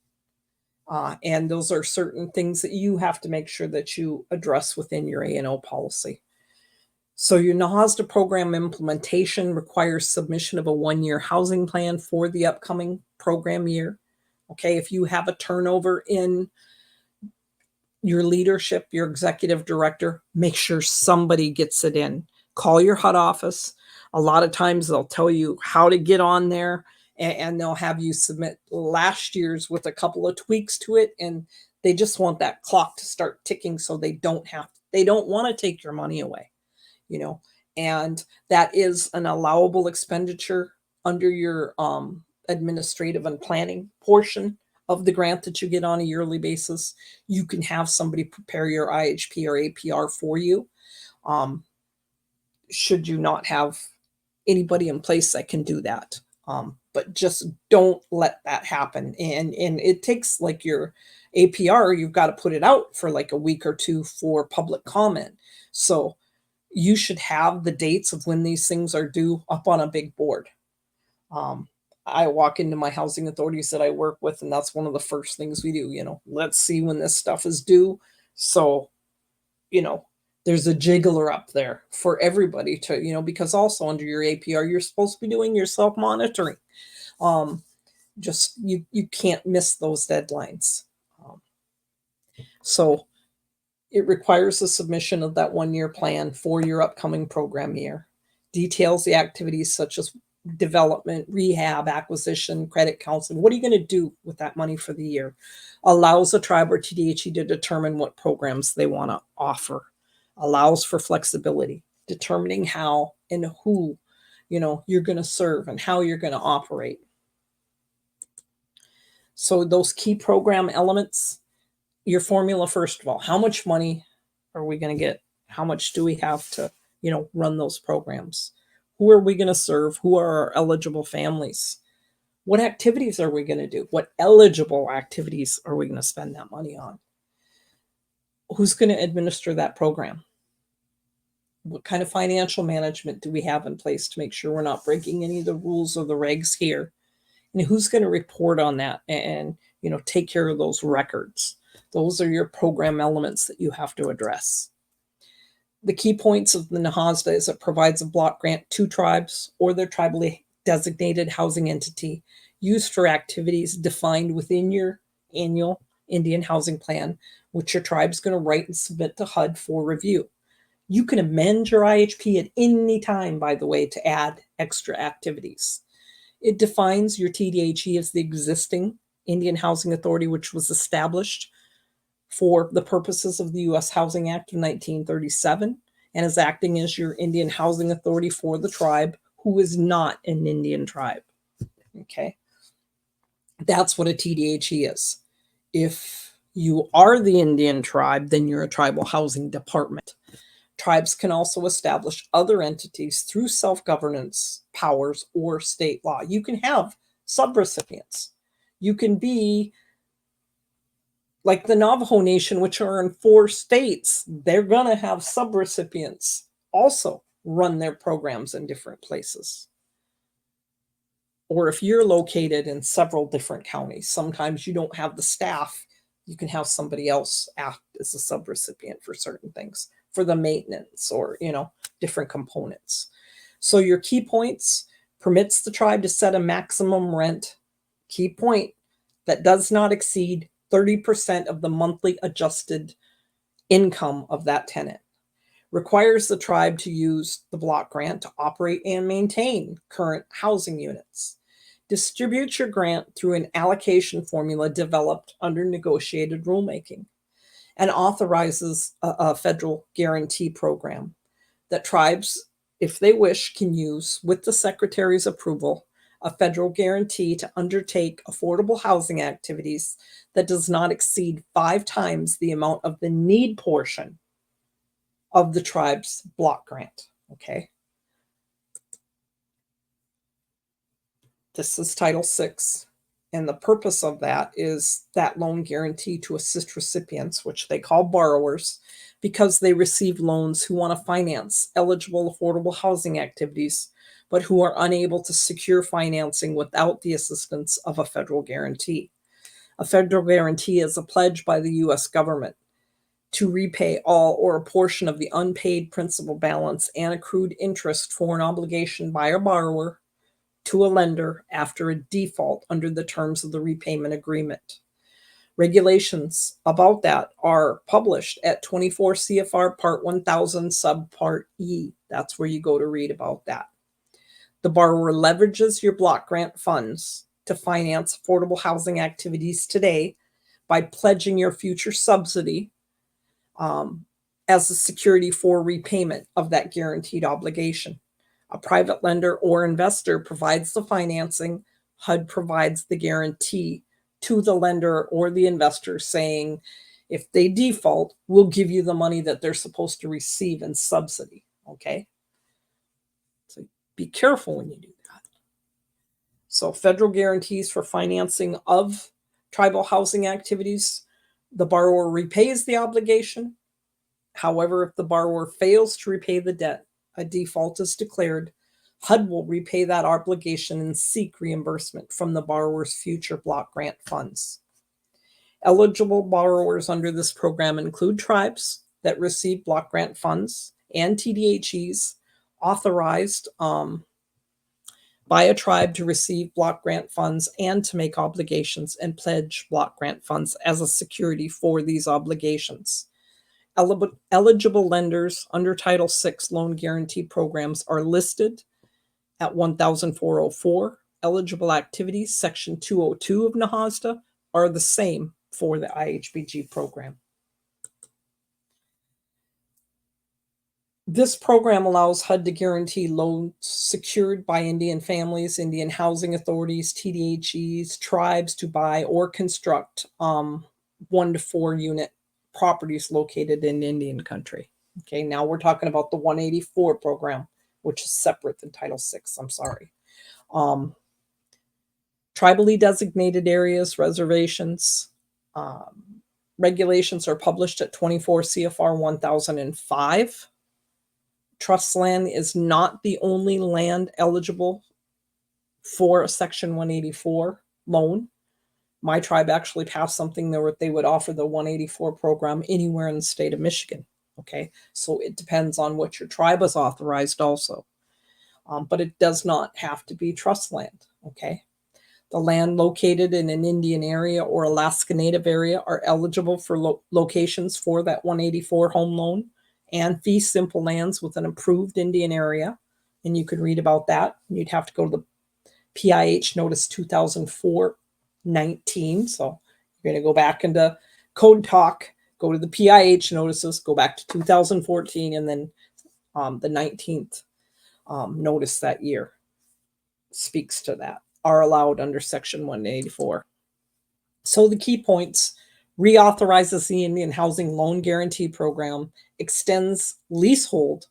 And those are certain things that you have to make sure that you address within your A&O policy. So your NAHASDA program implementation requires submission of a one-year housing plan for the upcoming program year. Okay, if you have a turnover in your leadership, your executive director, make sure somebody gets it in. Call your HUD office. A lot of times they'll tell you how to get on there, and they'll have you submit last year's with a couple of tweaks to it, and they just want that clock to start ticking so they don't want to take your money away, you know. And that is an allowable expenditure under your administrative and planning portion of the grant that you get on a yearly basis. You can have somebody prepare your IHP or APR for you. Should you not have anybody in place that can do that. But just don't let that happen. And it takes, like, your APR, you've got to put it out for like a week or two for public comment. So you should have the dates of when these things are due up on a big board. I walk into my housing authorities that I work with, and that's one of the first things we do, you know, let's see when this stuff is due. So, you know, there's a jiggler up there for everybody to, you know, because also under your APR, you're supposed to be doing your self-monitoring. Just, you can't miss those deadlines. So it requires the submission of that one-year plan for your upcoming program year. Details the activities such as development, rehab, acquisition, credit counseling. What are you going to do with that money for the year? Allows a tribe or TDHE to determine what programs they want to offer. Allows for flexibility, determining how and who, you know, you're going to serve and how you're going to operate. So those key program elements, your formula, first of all, how much money are we going to get? How much do we have to, you know, run those programs? Who are we going to serve? Who are our eligible families? What activities are we going to do? What eligible activities are we going to spend that money on? Who's going to administer that program? What kind of financial management do we have in place to make sure we're not breaking any of the rules or the regs here? And who's going to report on that and, you know, take care of those records? Those are your program elements that you have to address. The key points of the NAHASDA is it provides a block grant to tribes or their tribally designated housing entity used for activities defined within your annual Indian Housing Plan, which your tribe's going to write and submit to HUD for review. You can amend your IHP at any time, by the way, to add extra activities. It defines your TDHE as the existing Indian Housing Authority, which was established for the purposes of the U.S. Housing Act of 1937 and is acting as your Indian Housing Authority for the tribe who is not an Indian tribe. Okay. That's what a TDHE is. If you are the Indian tribe, then you're a tribal housing department. Tribes can also establish other entities through self-governance powers or state law. You can have subrecipients. You can be like the Navajo Nation, which are in 4 states. They're going to have subrecipients also run their programs in different places. Or if you're located in several different counties, sometimes you don't have the staff. You can have somebody else act as a subrecipient for certain things, for the maintenance or, different components. So your key points: permits the tribe to set a maximum rent, key point, that does not exceed 30% of the monthly adjusted income of that tenant. Requires the tribe to use the block grant to operate and maintain current housing units. Distribute your grant through an allocation formula developed under negotiated rulemaking, and authorizes a federal guarantee program that tribes, if they wish, can use with the Secretary's approval, a federal guarantee to undertake affordable housing activities that does not exceed 5 times the amount of the need portion of the tribe's block grant. Okay. This is Title VI, and the purpose of that is that loan guarantee to assist recipients, which they call borrowers, because they receive loans who want to finance eligible affordable housing activities, but who are unable to secure financing without the assistance of a federal guarantee. A federal guarantee is a pledge by the U.S. government to repay all or a portion of the unpaid principal balance and accrued interest for an obligation by a borrower to a lender after a default under the terms of the repayment agreement. Regulations about that are published at 24 CFR Part 1000 Subpart E. That's where you go to read about that. The borrower leverages your block grant funds to finance affordable housing activities today by pledging your future subsidy as a security for repayment of that guaranteed obligation. A private lender or investor provides the financing. HUD provides the guarantee to the lender or the investor, saying, if they default, we'll give you the money that they're supposed to receive in subsidy. Okay? So be careful when you do that. So federal guarantees for financing of tribal housing activities: the borrower repays the obligation. However, if the borrower fails to repay the debt, a default is declared, HUD will repay that obligation and seek reimbursement from the borrower's future block grant funds. Eligible borrowers under this program include tribes that receive block grant funds and TDHEs authorized by a tribe to receive block grant funds and to make obligations and pledge block grant funds as a security for these obligations. Eligible lenders under Title VI loan guarantee programs are listed at 1404. Eligible activities, Section 202 of NAHASDA, are the same for the IHBG program. This program allows HUD to guarantee loans secured by Indian families, Indian housing authorities, TDHEs, tribes to buy or construct 1 to 4 unit properties located in Indian country. Okay, now we're talking about the 184 program, which is separate than Title VI. I'm sorry. Tribally designated areas, reservations, regulations are published at 24 CFR 1005. Trust land is not the only land eligible for a Section 184 loan. My tribe actually passed something where they would offer the 184 program anywhere in the state of Michigan. Okay, so it depends on what your tribe is authorized also. But it does not have to be trust land. Okay, the land located in an Indian area or Alaska Native area are eligible for locations for that 184 home loan, and fee simple lands with an approved Indian area. And you could read about that. You'd have to go to the PIH Notice 2004-19. So you're going to go back into Code Talk, go to the PIH notices, go back to 2014, and then the 19th notice that year speaks to that, are allowed under Section 184. So the key points: reauthorizes the Indian Housing Loan Guarantee Program, extends leasehold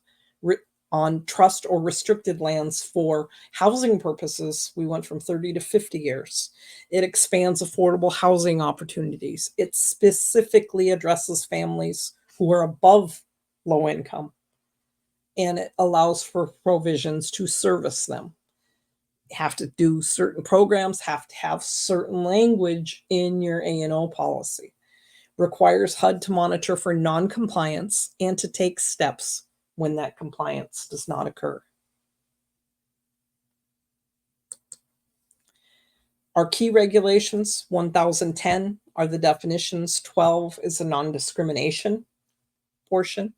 on trust or restricted lands for housing purposes. We went from 30 to 50 years. It expands affordable housing opportunities. It specifically addresses families who are above low income, and it allows for provisions to service them. Have to do certain programs, have to have certain language in your A&O policy. Requires HUD to monitor for non-compliance and to take steps when that compliance does not occur. Our key regulations, 1010 are the definitions, 12 is the non-discrimination portion.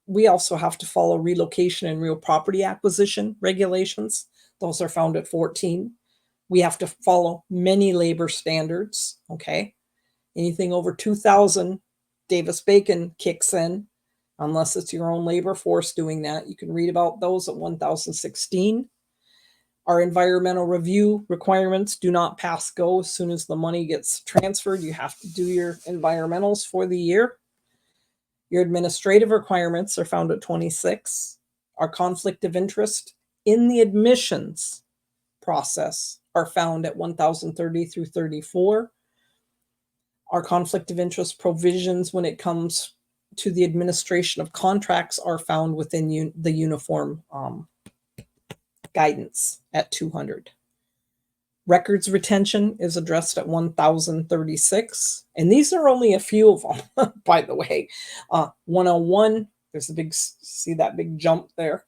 We also have to follow relocation and real property acquisition regulations. Those are found at 14. We have to follow many labor standards, okay? Anything over 2,000, Davis-Bacon kicks in, unless it's your own labor force doing that. You can read about those at 1016. Our environmental review requirements do not pass go. As soon as the money gets transferred, you have to do your environmentals for the year. Your administrative requirements are found at 26. Our conflict of interest in the admissions process are found at 1030 through 34. Our conflict of interest provisions when it comes to the administration of contracts are found within the uniform guidance at 200. Records retention is addressed at 1036. And these are only a few of them, by the way. 101, there's a big, see that big jump there?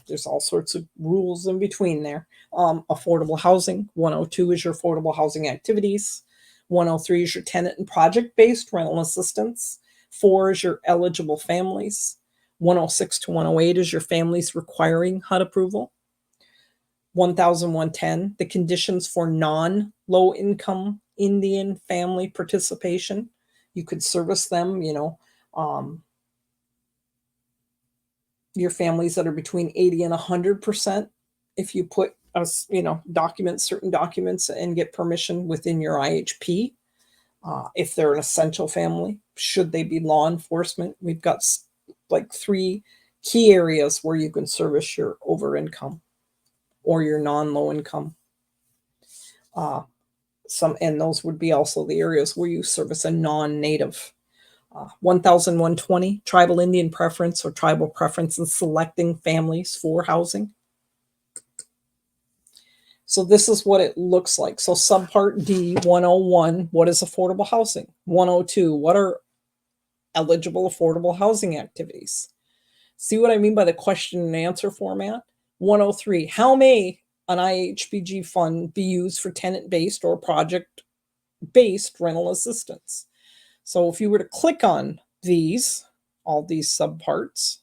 There's all sorts of rules in between there. Affordable housing. 102 is your affordable housing activities. 103 is your tenant and project-based rental assistance. 4 is your eligible families. 106 to 108 is your families requiring HUD approval. 1110, the conditions for non-low income Indian family participation. You could service them, your families that are between 80 and 100%. If you put certain documents and get permission within your IHP. If they're an essential family, should they be law enforcement, we've got like 3 key areas where you can service your over income or your non-low income. And those would be also the areas where you service a non-native. 1120, tribal Indian preference or tribal preference in selecting families for housing. So this is what it looks like. So subpart D, 101, what is affordable housing? 102, what are eligible affordable housing activities? See what I mean by the question and answer format? 103, how may an IHBG fund be used for tenant-based or project-based rental assistance? So if you were to click on all these subparts,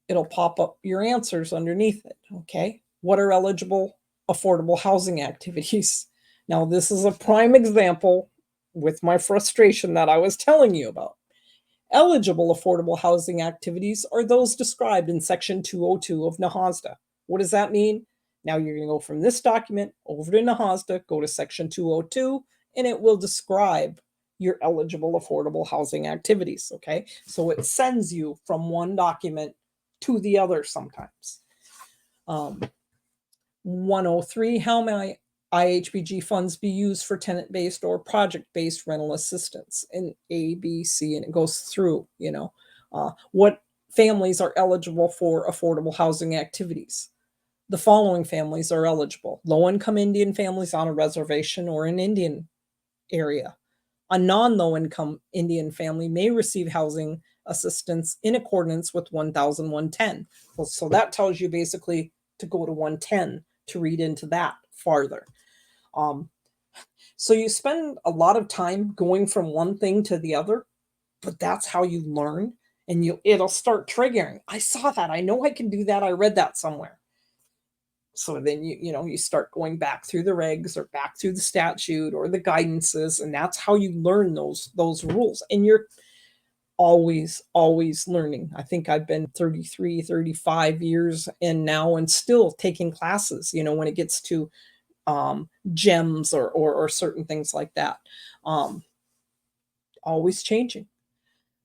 it'll pop up your answers underneath it, okay? What are eligible affordable housing activities? Now, this is a prime example with my frustration that I was telling you about. Eligible affordable housing activities are those described in Section 202 of NAHASDA. What does that mean? Now you're going to go from this document over to NAHASDA, go to Section 202, and it will describe your eligible affordable housing activities, okay? So it sends you from one document to the other sometimes. 103, how may IHBG funds be used for tenant-based or project-based rental assistance in A, B, C, and it goes through, what families are eligible for affordable housing activities. The following families are eligible: low-income Indian families on a reservation or an Indian area. A non-low-income Indian family may receive housing assistance in accordance with 1110. So that tells you basically to go to 110 to read into that farther. So you spend a lot of time going from one thing to the other, but that's how you learn, and it'll start triggering. I saw that. I know I can do that. I read that somewhere. So then you start going back through the regs or back through the statute or the guidances, and that's how you learn those rules. And you're always learning. I think I've been 33, 35 years in now and still taking classes, when it gets to gems or certain things like that. Always changing.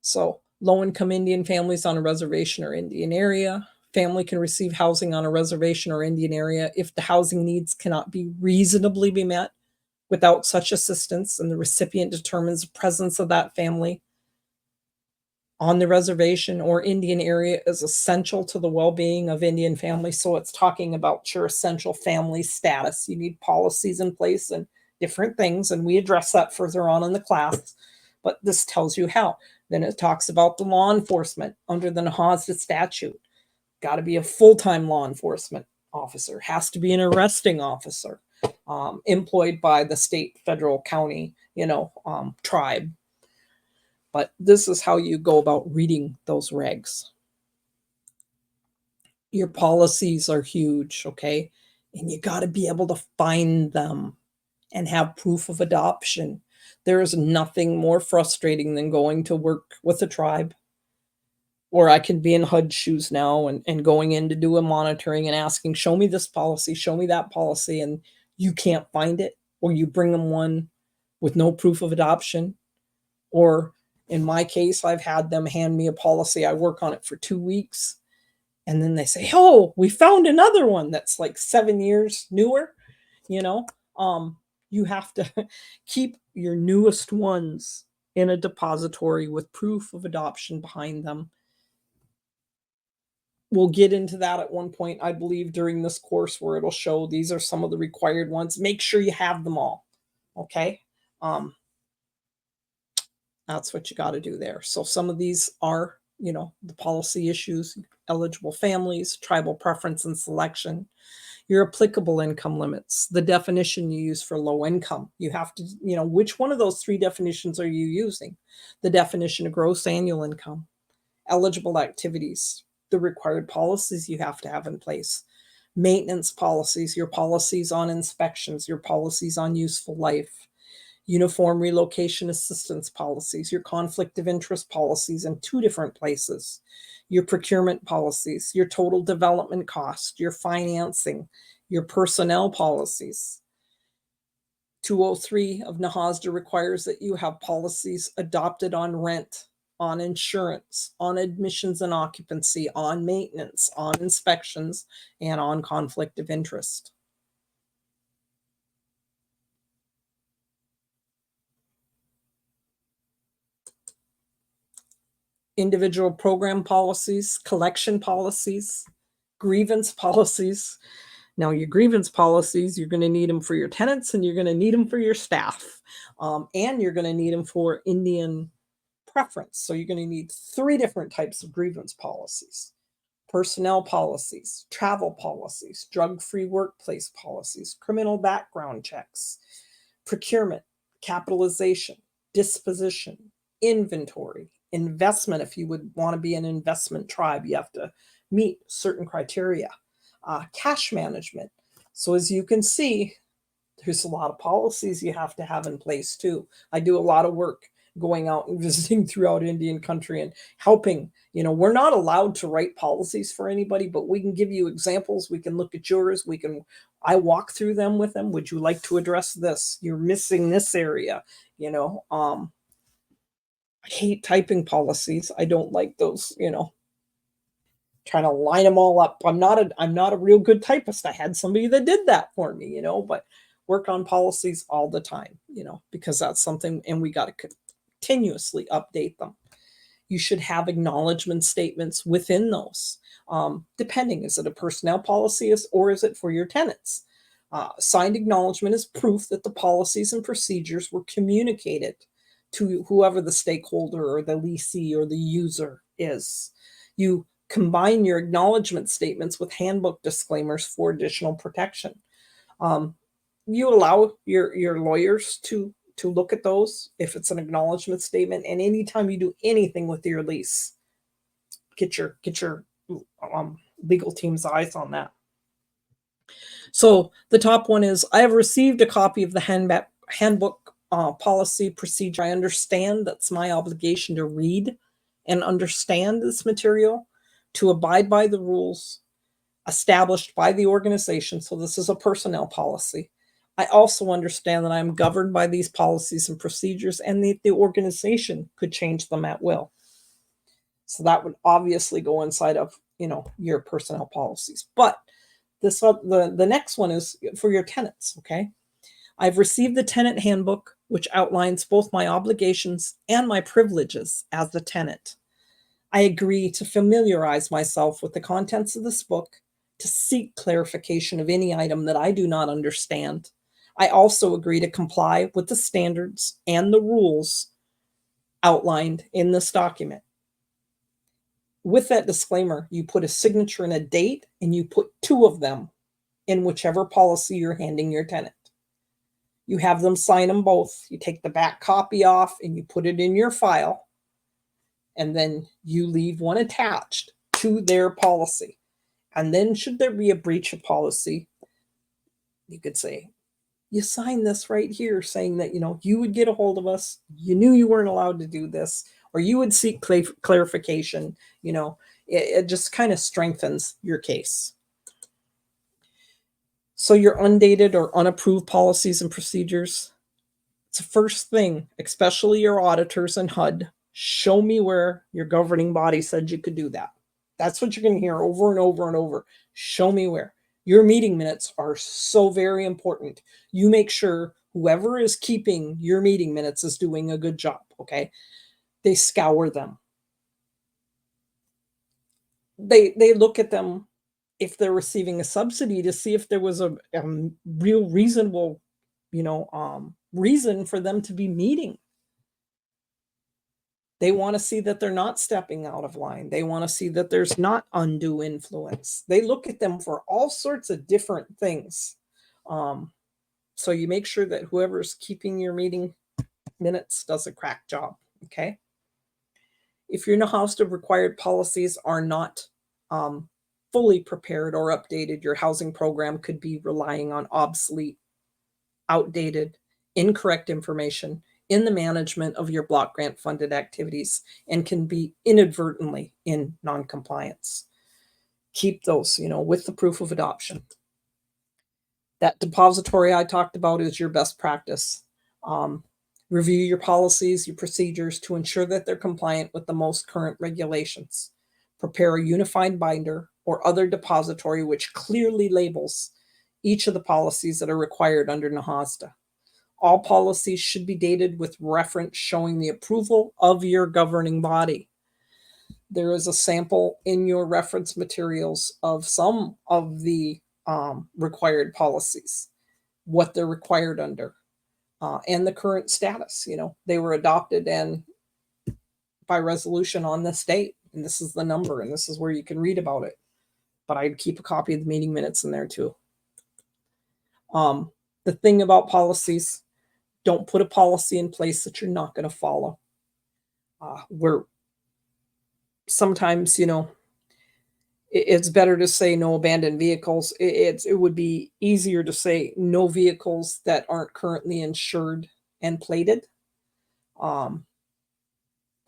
So low-income Indian families on a reservation or Indian area. Family can receive housing on a reservation or Indian area if the housing needs cannot be reasonably be met without such assistance, and the recipient determines the presence of that family on the reservation or Indian area is essential to the well-being of Indian families. So it's talking about your essential family status. You need policies in place and different things, and we address that further on in the class, but this tells you how. Then it talks about the law enforcement under the NAHASDA statute. Got to be a full-time law enforcement officer, has to be an arresting officer, employed by the state, federal, county, tribe. But this is how you go about reading those regs. Your policies are huge, okay? And you got to be able to find them and have proof of adoption. There is nothing more frustrating than going to work with a tribe, or I can be in HUD shoes now and going in to do a monitoring and asking, show me this policy, show me that policy, and you can't find it, or you bring them one with no proof of adoption. Or in my case, I've had them hand me a policy. I work on it for 2 weeks. And then they say, oh, we found another one that's like 7 years newer. You have to keep your newest ones in a depository with proof of adoption behind them. We'll get into that at one point, I believe, during this course, where it'll show these are some of the required ones. Make sure you have them all. Okay. That's what you got to do there. So some of these are, the policy issues, eligible families, tribal preference and selection, your applicable income limits, the definition you use for low income. You have to, which one of those 3 definitions are you using? The definition of gross annual income, eligible activities, the required policies you have to have in place, maintenance policies, your policies on inspections, your policies on useful life, uniform relocation assistance policies, your conflict of interest policies in 2 different places, your procurement policies, your total development cost, your financing, your personnel policies. 203 of NAHASDA requires that you have policies adopted on rent, on insurance, on admissions and occupancy, on maintenance, on inspections, and on conflict of interest. Individual program policies, collection policies, grievance policies. Now, your grievance policies, you're going to need them for your tenants, and you're going to need them for your staff, and you're going to need them for Indian preference. So you're going to need 3 different types of grievance policies: personnel policies, travel policies, drug-free workplace policies, criminal background checks, procurement, capitalization, disposition, inventory, investment. If you would want to be an investment tribe, you have to meet certain criteria. Cash management. So as you can see, there's a lot of policies you have to have in place too. I do a lot of work going out and visiting throughout Indian country and helping. We're not allowed to write policies for anybody, but we can give you examples. We can look at yours. I walk through them with them. Would you like to address this? You're missing this area. I hate typing policies. I don't like those, trying to line them all up. I'm not a real good typist. I had somebody that did that for me, but work on policies all the time, because that's something, and we got to continuously update them. You should have acknowledgement statements within those, depending, is it a personnel policy or is it for your tenants? Signed acknowledgement is proof that the policies and procedures were communicated to whoever the stakeholder or the leasee or the user is. You combine your acknowledgement statements with handbook disclaimers for additional protection. You allow your lawyers to look at those if it's an acknowledgement statement. And anytime you do anything with your lease, get your legal team's eyes on that. So the top one is, I have received a copy of the handbook policy procedure. I understand that's my obligation to read and understand this material, to abide by the rules established by the organization. So this is a personnel policy. I also understand that I'm governed by these policies and procedures, and the organization could change them at will. So that would obviously go inside of, your personnel policies. But the next one is for your tenants, okay? I've received the tenant handbook, which outlines both my obligations and my privileges as the tenant. I agree to familiarize myself with the contents of this book, to seek clarification of any item that I do not understand. I also agree to comply with the standards and the rules outlined in this document. With that disclaimer, you put a signature and a date, and you put 2 of them in whichever policy you're handing your tenant. You have them sign them both. You take the back copy off and you put it in your file, and then you leave one attached to their policy. And then should there be a breach of policy, you could say, you sign this right here saying that, you would get a hold of us. You knew you weren't allowed to do this, or you would seek clarification. It just kind of strengthens your case. So your undated or unapproved policies and procedures, it's the first thing, especially your auditors and HUD. Show me where your governing body said you could do that. That's what you're going to hear over and over and over. Show me where. Your meeting minutes are so very important. You make sure whoever is keeping your meeting minutes is doing a good job, okay? They scour them. They look at them if they're receiving a subsidy to see if there was a real reasonable, reason for them to be meeting. They want to see that they're not stepping out of line. They want to see that there's not undue influence. They look at them for all sorts of different things. So you make sure that whoever's keeping your meeting minutes does a crack job, okay? If your NAHASDA required policies are not fully prepared or updated, your housing program could be relying on obsolete, outdated, incorrect information in the management of your block grant funded activities, and can be inadvertently in non-compliance. Keep those, with the proof of adoption. That depository I talked about is your best practice. Review your policies, your procedures to ensure that they're compliant with the most current regulations. Prepare a unified binder or other depository which clearly labels each of the policies that are required under NAHASDA. All policies should be dated with reference showing the approval of your governing body. There is a sample in your reference materials of some of the required policies, what they're required under, and the current status. They were adopted and by resolution on this date, and this is the number, and this is where you can read about it. But I'd keep a copy of the meeting minutes in there too. The thing about policies, don't put a policy in place that you're not going to follow. Where sometimes, it's better to say no abandoned vehicles. It would be easier to say no vehicles that aren't currently insured and plated.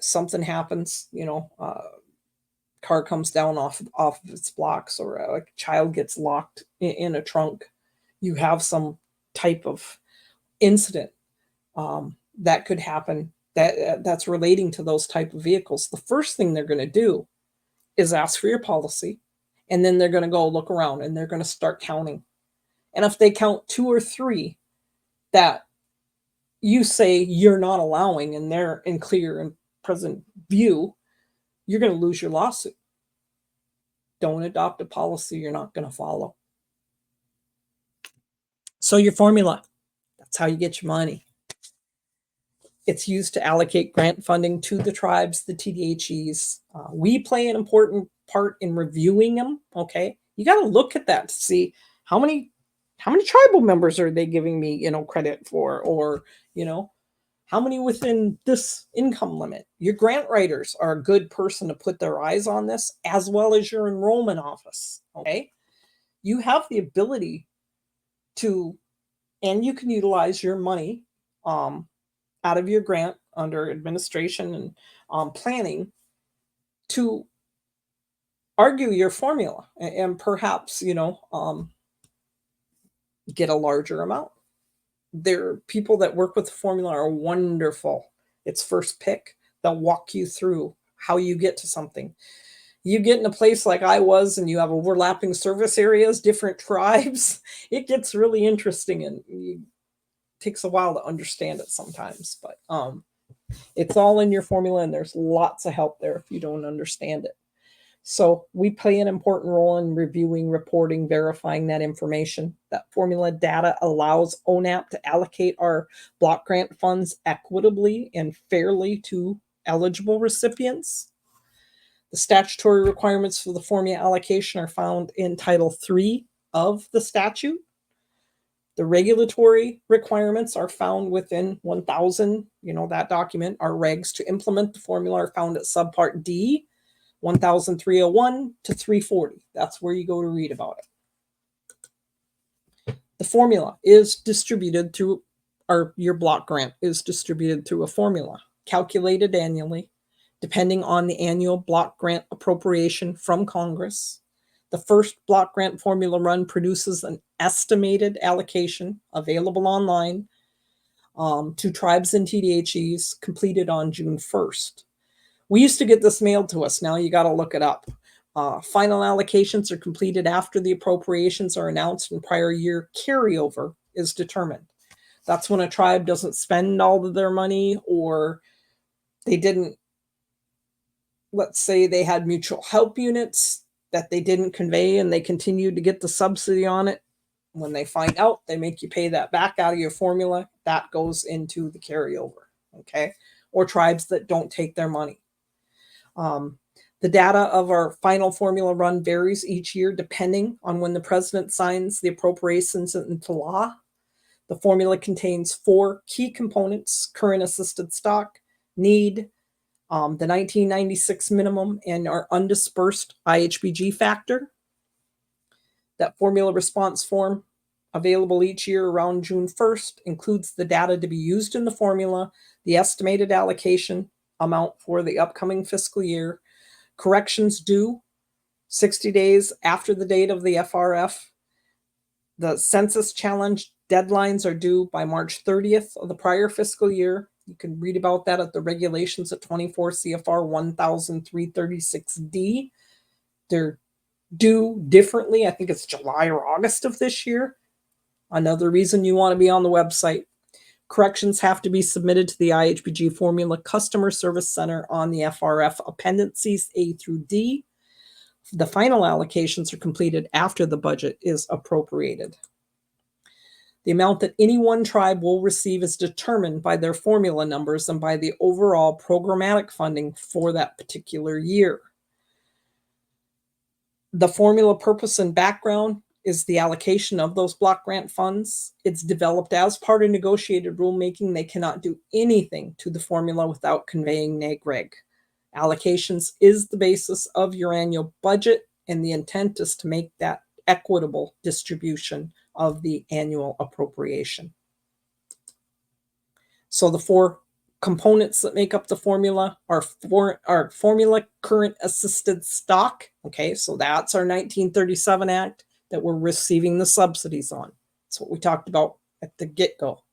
Something happens, car comes down off of its blocks, or a child gets locked in a trunk. You have some type of incident that could happen that's relating to those type of vehicles. The first thing they're going to do is ask for your policy, and then they're going to go look around and they're going to start counting. And if they count 2 or 3 that you say you're not allowing and they're in clear and present view, you're going to lose your lawsuit. Don't adopt a policy you're not going to follow. So your formula, that's how you get your money. It's used to allocate grant funding to the tribes, the TDHEs. We play an important part in reviewing them, okay? You got to look at that to see how many tribal members are they giving me, credit for, or, how many within this income limit. Your grant writers are a good person to put their eyes on this, as well as your enrollment office, okay? You have the ability to, and you can utilize your money out of your grant under administration and planning to argue your formula and perhaps, get a larger amount. people that work with the formula are wonderful. It's first pick. They'll walk you through how you get to something. You get in a place like I was and you have overlapping service areas, different tribes, it gets really interesting, and it takes a while to understand it sometimes. But it's all in your formula, and there's lots of help there if you don't understand it. So we play an important role in reviewing, reporting, verifying that information. That formula data allows ONAP to allocate our block grant funds equitably and fairly to eligible recipients. The statutory requirements for the formula allocation are found in Title III of the statute. The regulatory requirements are found within 1000, that document. Our regs to implement the formula are found at Subpart D, 1301 to 340. That's where you go to read about it. The formula is distributed through, or your block grant is distributed through a formula calculated annually, depending on the annual block grant appropriation from Congress. The first block grant formula run produces an estimated allocation available online to tribes and TDHEs completed on June 1st. We used to get this mailed to us. Now you got to look it up. Final allocations are completed after the appropriations are announced and prior year carryover is determined. That's when a tribe doesn't spend all of their money, or they didn't, let's say they had mutual help units that they didn't convey and they continued to get the subsidy on it. When they find out, they make you pay that back out of your formula. That goes into the carryover, okay? Or tribes that don't take their money. The data of our final formula run varies each year depending on when the president signs the appropriations into law. The formula contains 4 key components: current assisted stock, need, the 1996 minimum, and our undispersed IHBG factor. That formula response form, available each year around June 1st, includes the data to be used in the formula, the estimated allocation amount for the upcoming fiscal year, corrections due 60 days after the date of the FRF. The census challenge deadlines are due by March 30th of the prior fiscal year. You can read about that at the regulations at 24 CFR 1336D. They're due differently. I think it's July or August of this year. Another reason you want to be on the website. Corrections have to be submitted to the IHBG Formula Customer Service Center on the FRF appendices A through D. The final allocations are completed after the budget is appropriated. The amount that any one tribe will receive is determined by their formula numbers and by the overall programmatic funding for that particular year. The formula purpose and background is the allocation of those block grant funds. It's developed as part of negotiated rulemaking. They cannot do anything to the formula without conveying neg reg. Allocations is the basis of your annual budget, and the intent is to make that equitable distribution of the annual appropriation. So the 4 components that make up the formula are formula current assisted stock. Okay, so that's our 1937 Act that we're receiving the subsidies on. That's what we talked about at the get-go.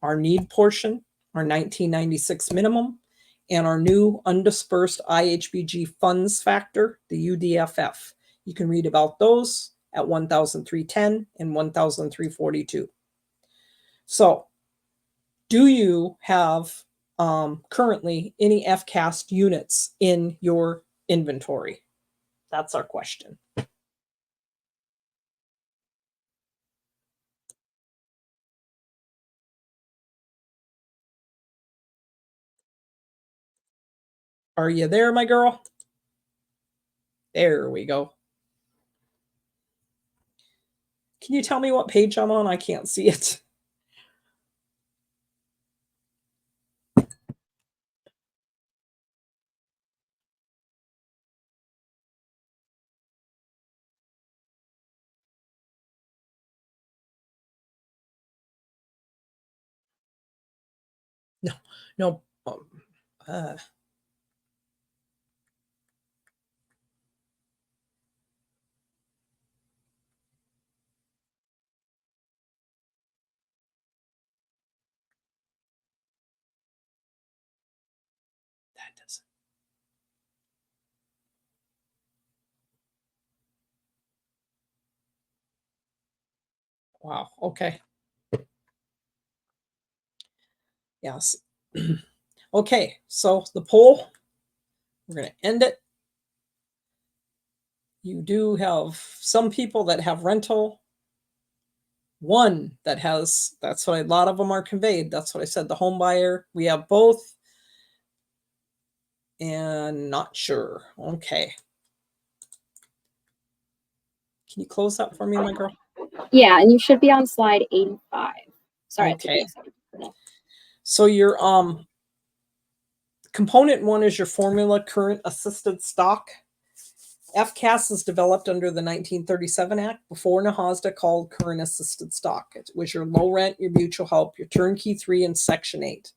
Our need portion, our 1996 minimum, and our new undispersed IHBG funds factor, the UDFF. You can read about those at 1310 and 1342. So, do you have currently any FCAST units in your inventory? That's our question. Are you there, my girl? There we go. Can you tell me what page I'm on? I can't see it. No, no. that doesn't. Wow. Okay. Yes. Okay. So the poll, we're going to end it. You do have some people that have rental. One that has, that's what a lot of them are conveyed. That's what I said. The home buyer, we have both. And not sure. Okay. Can you close that for me, my girl? Yeah, and you should be on slide 85. Sorry, it took me Okay. a second to print it. So your component one is your formula current assisted stock. FCAS is developed under the 1937 Act before NAHASDA, called current assisted stock. It was your low rent, your mutual help, your turnkey 3, and Section 8.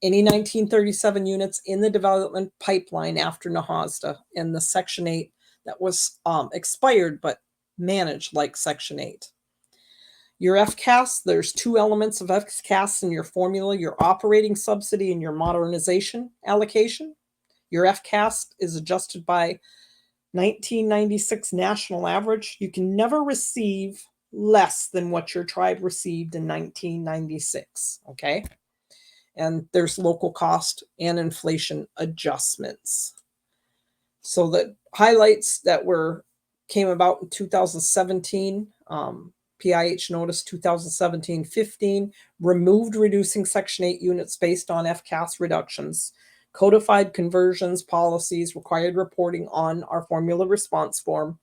Any 1937 units in the development pipeline after NAHASDA and the Section 8 that was expired but managed like Section 8. Your FCAS, there's two elements of FCAS in your formula: your operating subsidy and your modernization allocation. Your FCAS is adjusted by 1996 national average. You can never receive less than what your tribe received in 1996, okay? And there's local cost and inflation adjustments. So the highlights that came about in 2017, PIH notice 2017-15, removed reducing Section 8 units based on FCAS reductions, codified conversions policies, required reporting on our formula response form,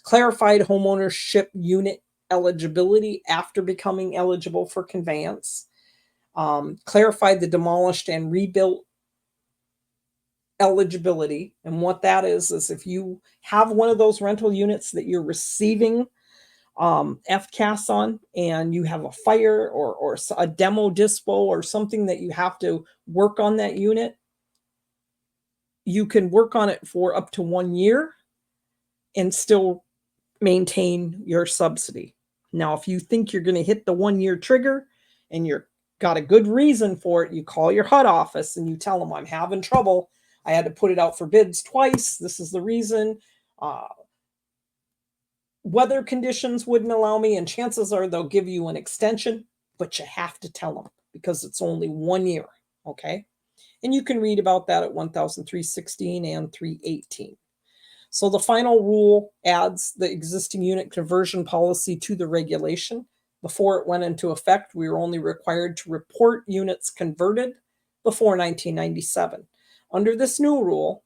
clarified homeownership unit eligibility after becoming eligible for conveyance, clarified the demolished and rebuilt eligibility. And what that is if you have one of those rental units that you're receiving FCAS on, and you have a fire or a demo dispo or something that you have to work on that unit, you can work on it for up to 1 year and still maintain your subsidy. Now, if you think you're going to hit the 1 year trigger and you're got a good reason for it, you call your HUD office and you tell them, I'm having trouble. I had to put it out for bids twice. This is the reason. Weather conditions wouldn't allow me, and chances are they'll give you an extension, but you have to tell them because it's only 1 year, okay? And you can read about that at 1,316 and 318. So the final rule adds the existing unit conversion policy to the regulation. Before it went into effect, we were only required to report units converted before 1997. Under this new rule,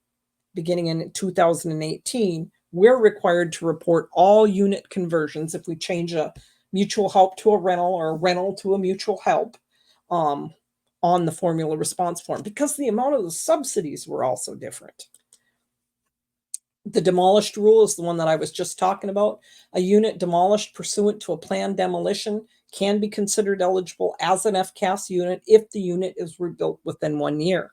beginning in 2018, we're required to report all unit conversions if we change a mutual help to a rental or a rental to a mutual help on the formula response form, because the amount of the subsidies were also different. The demolished rule is the one that I was just talking about. A unit demolished pursuant to a planned demolition can be considered eligible as an FCAS unit if the unit is rebuilt within 1 year.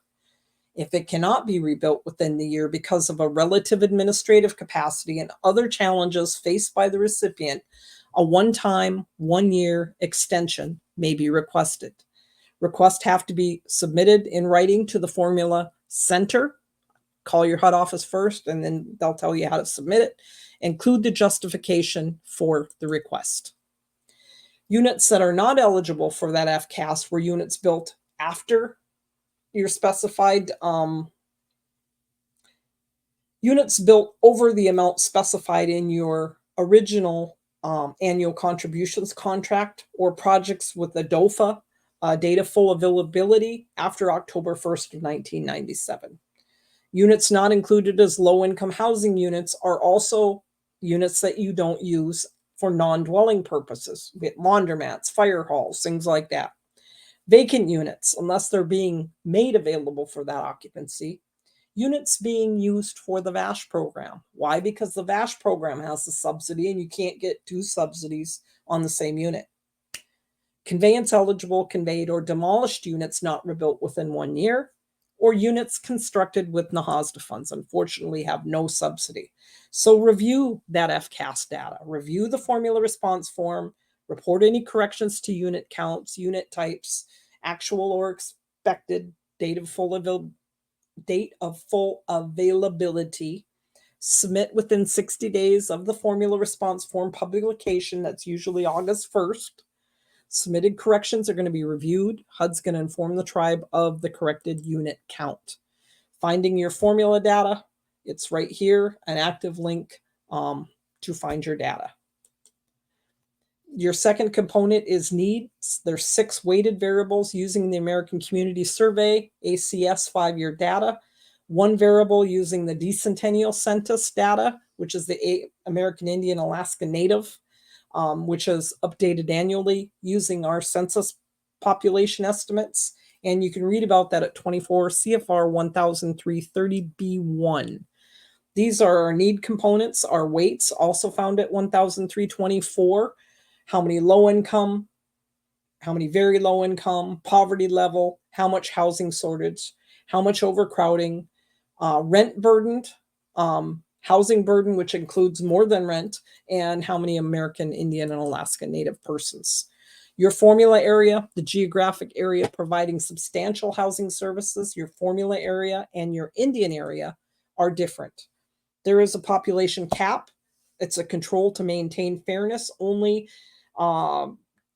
If it cannot be rebuilt within the year because of a relative administrative capacity and other challenges faced by the recipient, a one-time 1 year extension may be requested. Requests have to be submitted in writing to the formula center. Call your HUD office first, and then they'll tell you how to submit it. Include the justification for the request. Units that are not eligible for that FCAS were units built after your specified units built over the amount specified in your original annual contributions contract, or projects with a DOFA, data full availability, after October 1st of 1997. Units not included as low-income housing units are also units that you don't use for non-dwelling purposes, be it laundromats, fire halls, things like that. Vacant units, unless they're being made available for that occupancy. Units being used for the VASH program. Why? Because the VASH program has a subsidy and you can't get two subsidies on the same unit. Conveyance eligible, conveyed, or demolished units not rebuilt within 1 year, or units constructed with NAHASDA funds, unfortunately have no subsidy. So review that FCAS data, review the formula response form, report any corrections to unit counts, unit types, actual or expected, date of full date of full availability. Submit within 60 days of the formula response form publication. That's usually August 1st. Submitted corrections are going to be reviewed. HUD's going to inform the tribe of the corrected unit count. Finding your formula data, it's right here, an active link to find your data. Your second component is needs. There's 6 weighted variables using the American Community Survey, ACS 5-year data. 1 variable using the decennial census data, which is the American Indian Alaska Native, which is updated annually using our census population estimates. And you can read about that at 24 CFR 100330B1. These are our need components. Our weights also found at 100324. How many low income, how many very low income, poverty level, how much housing shortage, how much overcrowding, rent burdened, housing burden, which includes more than rent, and how many American Indian and Alaska Native persons. Your formula area, the geographic area providing substantial housing services, your formula area and your Indian area are different. There is a population cap. It's a control to maintain fairness. Only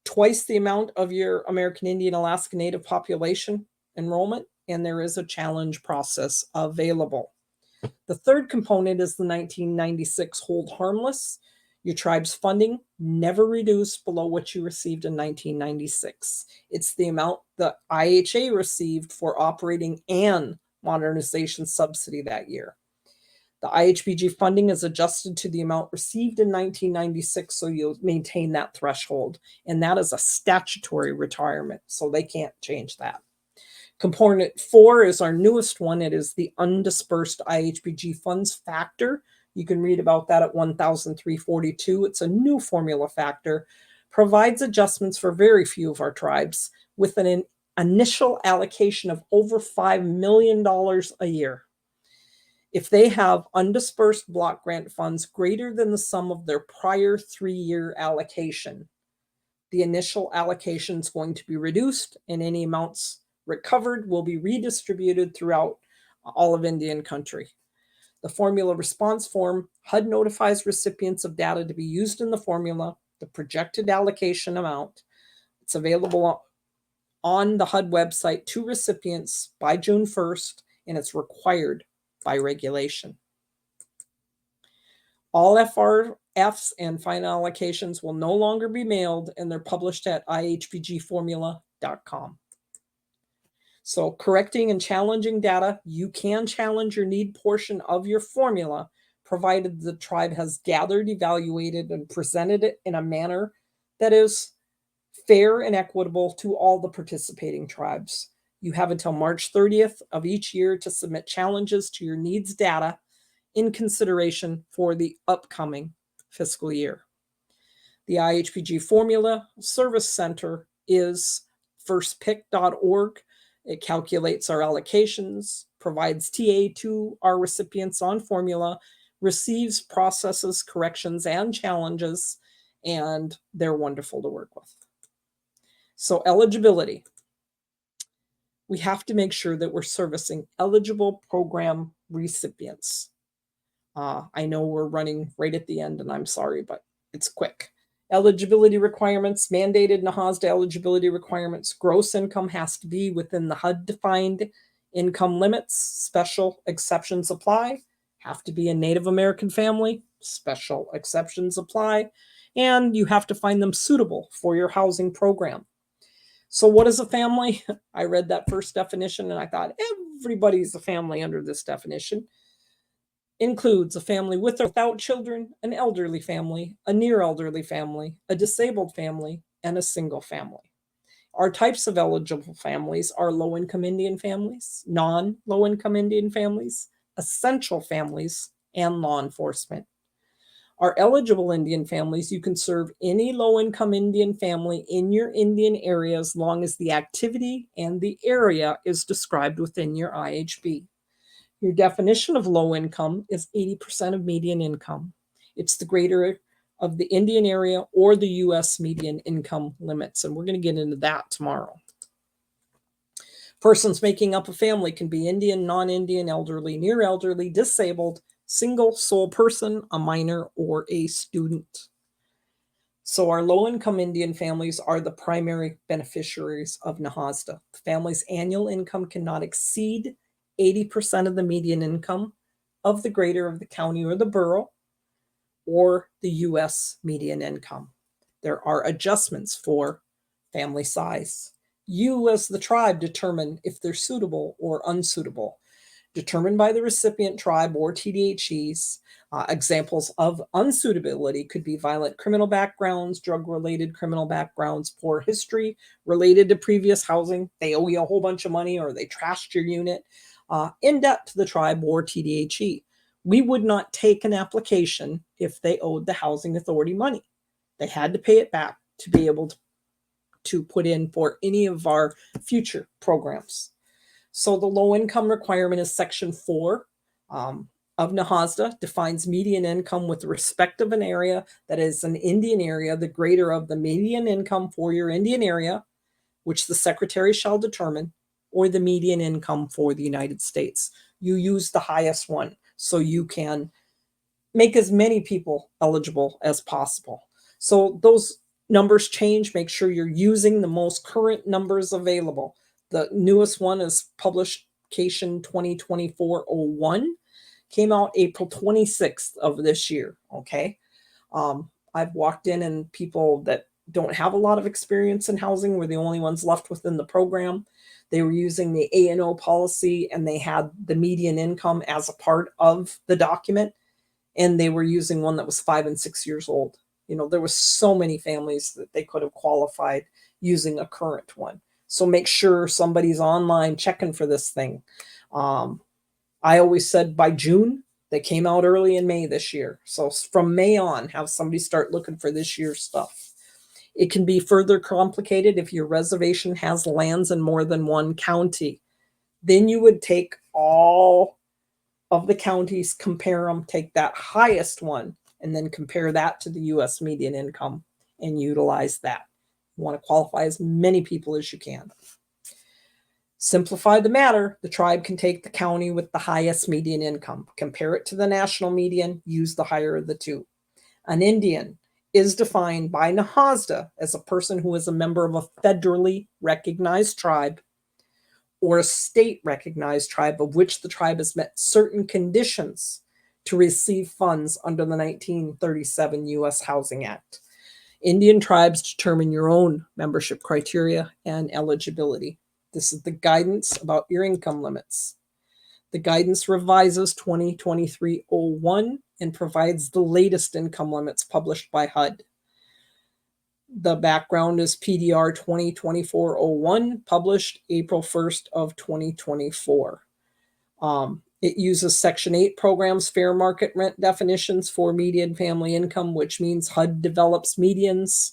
twice the amount of your American Indian Alaska Native population enrollment, and there is a challenge process available. The third component is the 1996 hold harmless. Your tribe's funding never reduced below what you received in 1996. It's the amount the IHA received for operating and modernization subsidy that year. The IHBG funding is adjusted to the amount received in 1996, so you'll maintain that threshold. And that is a statutory retirement, so they can't change that. Component 4 is our newest one. It is the undispersed IHBG funds factor. You can read about that at 100342. It's a new formula factor, provides adjustments for very few of our tribes with an initial allocation of over $5 million a year. If they have undispersed block grant funds greater than the sum of their prior 3-year allocation, the initial allocation is going to be reduced, and any amounts recovered will be redistributed throughout all of Indian country. The formula response form, HUD notifies recipients of data to be used in the formula, the projected allocation amount. It's available on the HUD website to recipients by June 1st, and it's required by regulation. All FRFs and final allocations will no longer be mailed, and they're published at ihbgformula.com. So correcting and challenging data, you can challenge your need portion of your formula, provided the tribe has gathered, evaluated, and presented it in a manner that is fair and equitable to all the participating tribes. You have until March 30th of each year to submit challenges to your needs data in consideration for the upcoming fiscal year. The IHBG Formula Service Center is firstpick.org. It calculates our allocations, provides TA to our recipients on formula, receives, processes, corrections, and challenges, and they're wonderful to work with. So eligibility. We have to make sure that we're servicing eligible program recipients. I know we're running right at the end, and I'm sorry, but it's quick. Eligibility requirements, mandated NAHASDA eligibility requirements. Gross income has to be within the HUD-defined income limits. Special exceptions apply. Have to be a Native American family. Special exceptions apply. And you have to find them suitable for your housing program. So what is a family? I read that first definition and I thought everybody's a family under this definition. Includes a family with or without children, an elderly family, a near elderly family, a disabled family, and a single family. Our types of eligible families are low-income Indian families, non-low-income Indian families, essential families, and law enforcement. Our eligible Indian families, you can serve any low-income Indian family in your Indian area as long as the activity and the area is described within your IHB. Your definition of low income is 80% of median income. It's the greater of the Indian area or the U.S. median income limits, and we're going to get into that tomorrow. Persons making up a family can be Indian, non-Indian, elderly, near elderly, disabled, single, sole person, a minor, or a student. So our low-income Indian families are the primary beneficiaries of NAHASDA. The family's annual income cannot exceed 80% of the median income of the greater of the county or the borough, or the U.S. median income. There are adjustments for family size. You, as the tribe, determine if they're suitable or unsuitable, determined by the recipient tribe or TDHEs. Examples of unsuitability could be violent criminal backgrounds, drug-related criminal backgrounds, poor history related to previous housing, they owe you a whole bunch of money, or they trashed your unit, in debt to the tribe or TDHE. We would not take an application if they owed the housing authority money. They had to pay it back to be able to put in for any of our future programs. So the low income requirement is section 4 of NAHASDA, defines median income with respect of an area that is an Indian area, the greater of the median income for your Indian area, which the secretary shall determine, or the median income for the United States. You use the highest one so you can make as many people eligible as possible. So those numbers change. Make sure you're using the most current numbers available. The newest one is publication 2024-01, came out April 26th of this year, okay? I've walked in and people that don't have a lot of experience in housing were the only ones left within the program. They were using the A&O policy, and they had the median income as a part of the document, and they were using one that was 5 and 6 years old. You know, there was so many families that they could have qualified using a current one. So make sure somebody's online checking for this thing. I always said by June. They came out early in May this year. So from May on, have somebody start looking for this year's stuff. It can be further complicated if your reservation has lands in more than one county. Then you would take all of the counties, compare them, take that highest one, and then compare that to the U.S. median income and utilize that. You want to qualify as many people as you can. Simplify the matter. The tribe can take the county with the highest median income, compare it to the national median, use the higher of the two. An Indian is defined by NAHASDA as a person who is a member of a federally recognized tribe or a state recognized tribe of which the tribe has met certain conditions to receive funds under the 1937 U.S. Housing Act. Indian tribes determine your own membership criteria and eligibility. This is the guidance about your income limits. The guidance revises 2023-01 and provides the latest income limits published by HUD. The background is PDR 2024-01, published April 1st of 2024. It uses Section 8 programs, fair market rent definitions for median family income, which means HUD develops medians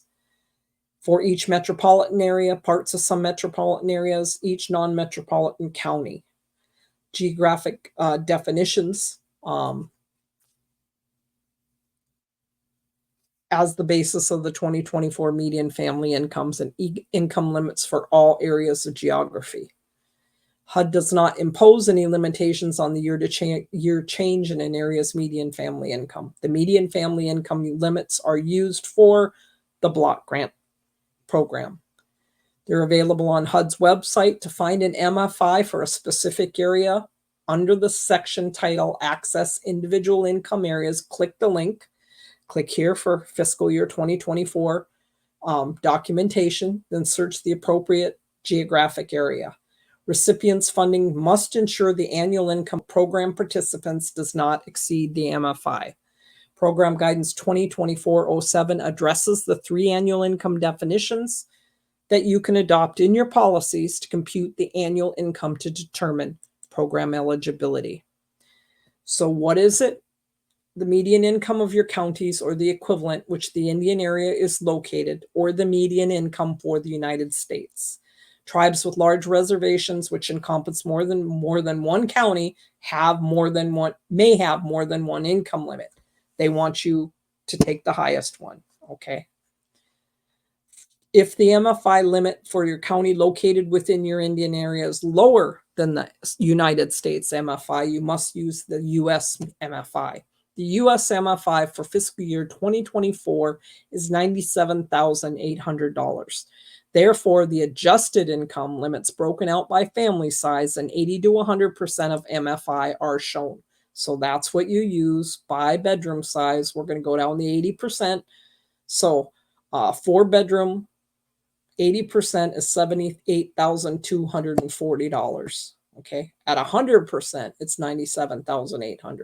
for each metropolitan area, parts of some metropolitan areas, each non-metropolitan county. Geographic definitions as the basis of the 2024 median family incomes and income limits for all areas of geography. HUD does not impose any limitations on the year-to-year change in an area's median family income. The median family income limits are used for the block grant program. They're available on HUD's website. To find an MFI for a specific area, under the section title Access Individual Income Areas, click the link. Click here for fiscal year 2024 documentation, then search the appropriate geographic area. Recipients' funding must ensure the annual income program participants does not exceed the MFI. Program Guidance 2024-07 addresses the 3 annual income definitions that you can adopt in your policies to compute the annual income to determine program eligibility. So what is it? The median income of your counties or the equivalent which the Indian area is located, or the median income for the United States. Tribes with large reservations which encompass more than one county may have more than one income limit. They want you to take the highest one, okay? If the MFI limit for your county located within your Indian area is lower than the United States MFI, you must use the US MFI. The US MFI for fiscal year 2024 is $97,800. Therefore, the adjusted income limits broken out by family size and 80 to 100% of MFI are shown. So that's what you use by bedroom size. We're going to go down the 80%. So 4-bedroom, 80% is $78,240. Okay. At 100%, it's $97,800.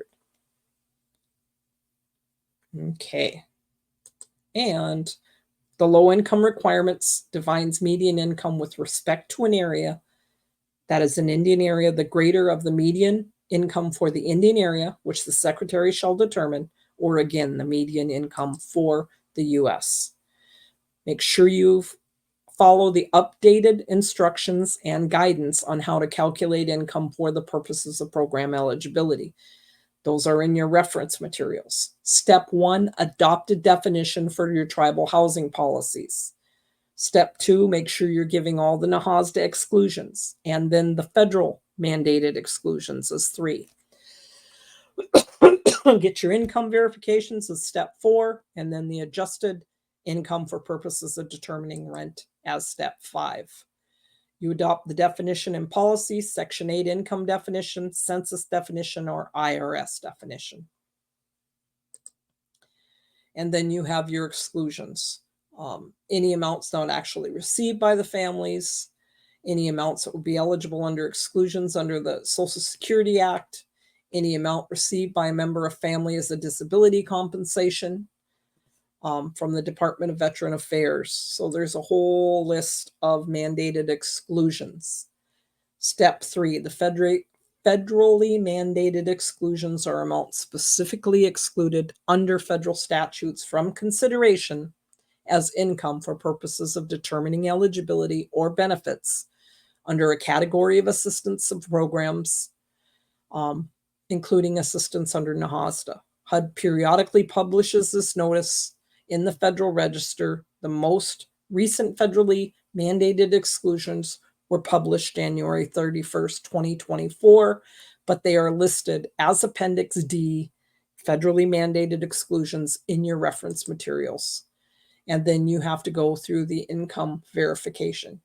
Okay. And the low income requirements defines median income with respect to an area that is an Indian area, the greater of the median income for the Indian area, which the secretary shall determine, or again, the median income for the U.S. Make sure you follow the updated instructions and guidance on how to calculate income for the purposes of program eligibility. Those are in your reference materials. Step 1, adopt a definition for your tribal housing policies. Step 2, make sure you're giving all the NAHASDA exclusions, and then the federal mandated exclusions as 3. Get your income verifications as step 4, and then the adjusted income for purposes of determining rent as step 5. You adopt the definition and policy, Section 8 income definition, census definition, or IRS definition. And then you have your exclusions. Any amounts not actually received by the families, any amounts that would be eligible under exclusions under the Social Security Act, any amount received by a member of family as a disability compensation from the Department of Veteran Affairs. So there's a whole list of mandated exclusions. Step 3, the federally mandated exclusions are amounts specifically excluded under federal statutes from consideration as income for purposes of determining eligibility or benefits under a category of assistance of programs, including assistance under NAHASDA. HUD periodically publishes this notice in the Federal Register. The most recent federally mandated exclusions were published January 31st, 2024, but they are listed as Appendix D, federally mandated exclusions, in your reference materials. And then you have to go through the income verification.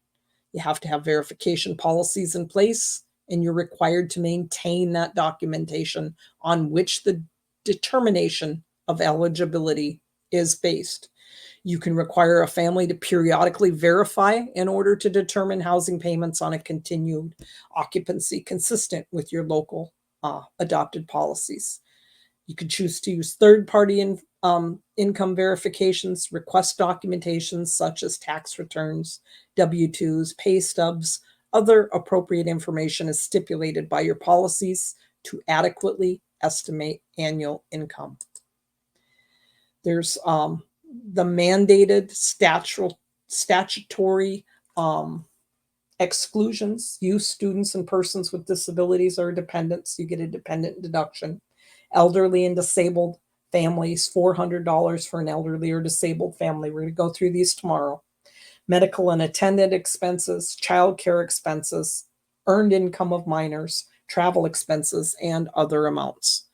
You have to have verification policies in place, and you're required to maintain that documentation on which the determination of eligibility is based. You can require a family to periodically verify in order to determine housing payments on a continued occupancy consistent with your local adopted policies. You can choose to use third-party income verifications, request documentations such as tax returns, W-2s, pay stubs, other appropriate information is stipulated by your policies to adequately estimate annual income. There's the mandated statutory exclusions. Youth, students, and persons with disabilities or dependents, you get a dependent deduction. Elderly and disabled families, $400 for an elderly or disabled family. We're going to go through these tomorrow. Medical and attendant expenses, child care expenses, earned income of minors, travel expenses, and other amounts.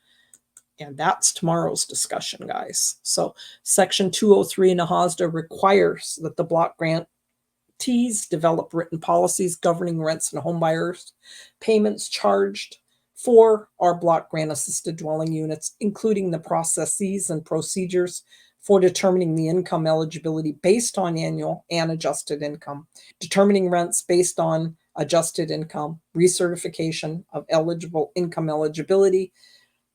And that's tomorrow's discussion, guys. So Section 203 NAHASDA requires that the block grantees develop written policies governing rents and homebuyers payments charged for our block grant assisted dwelling units, including the processes and procedures for determining the income eligibility based on annual and adjusted income, determining rents based on adjusted income, recertification of eligible income eligibility,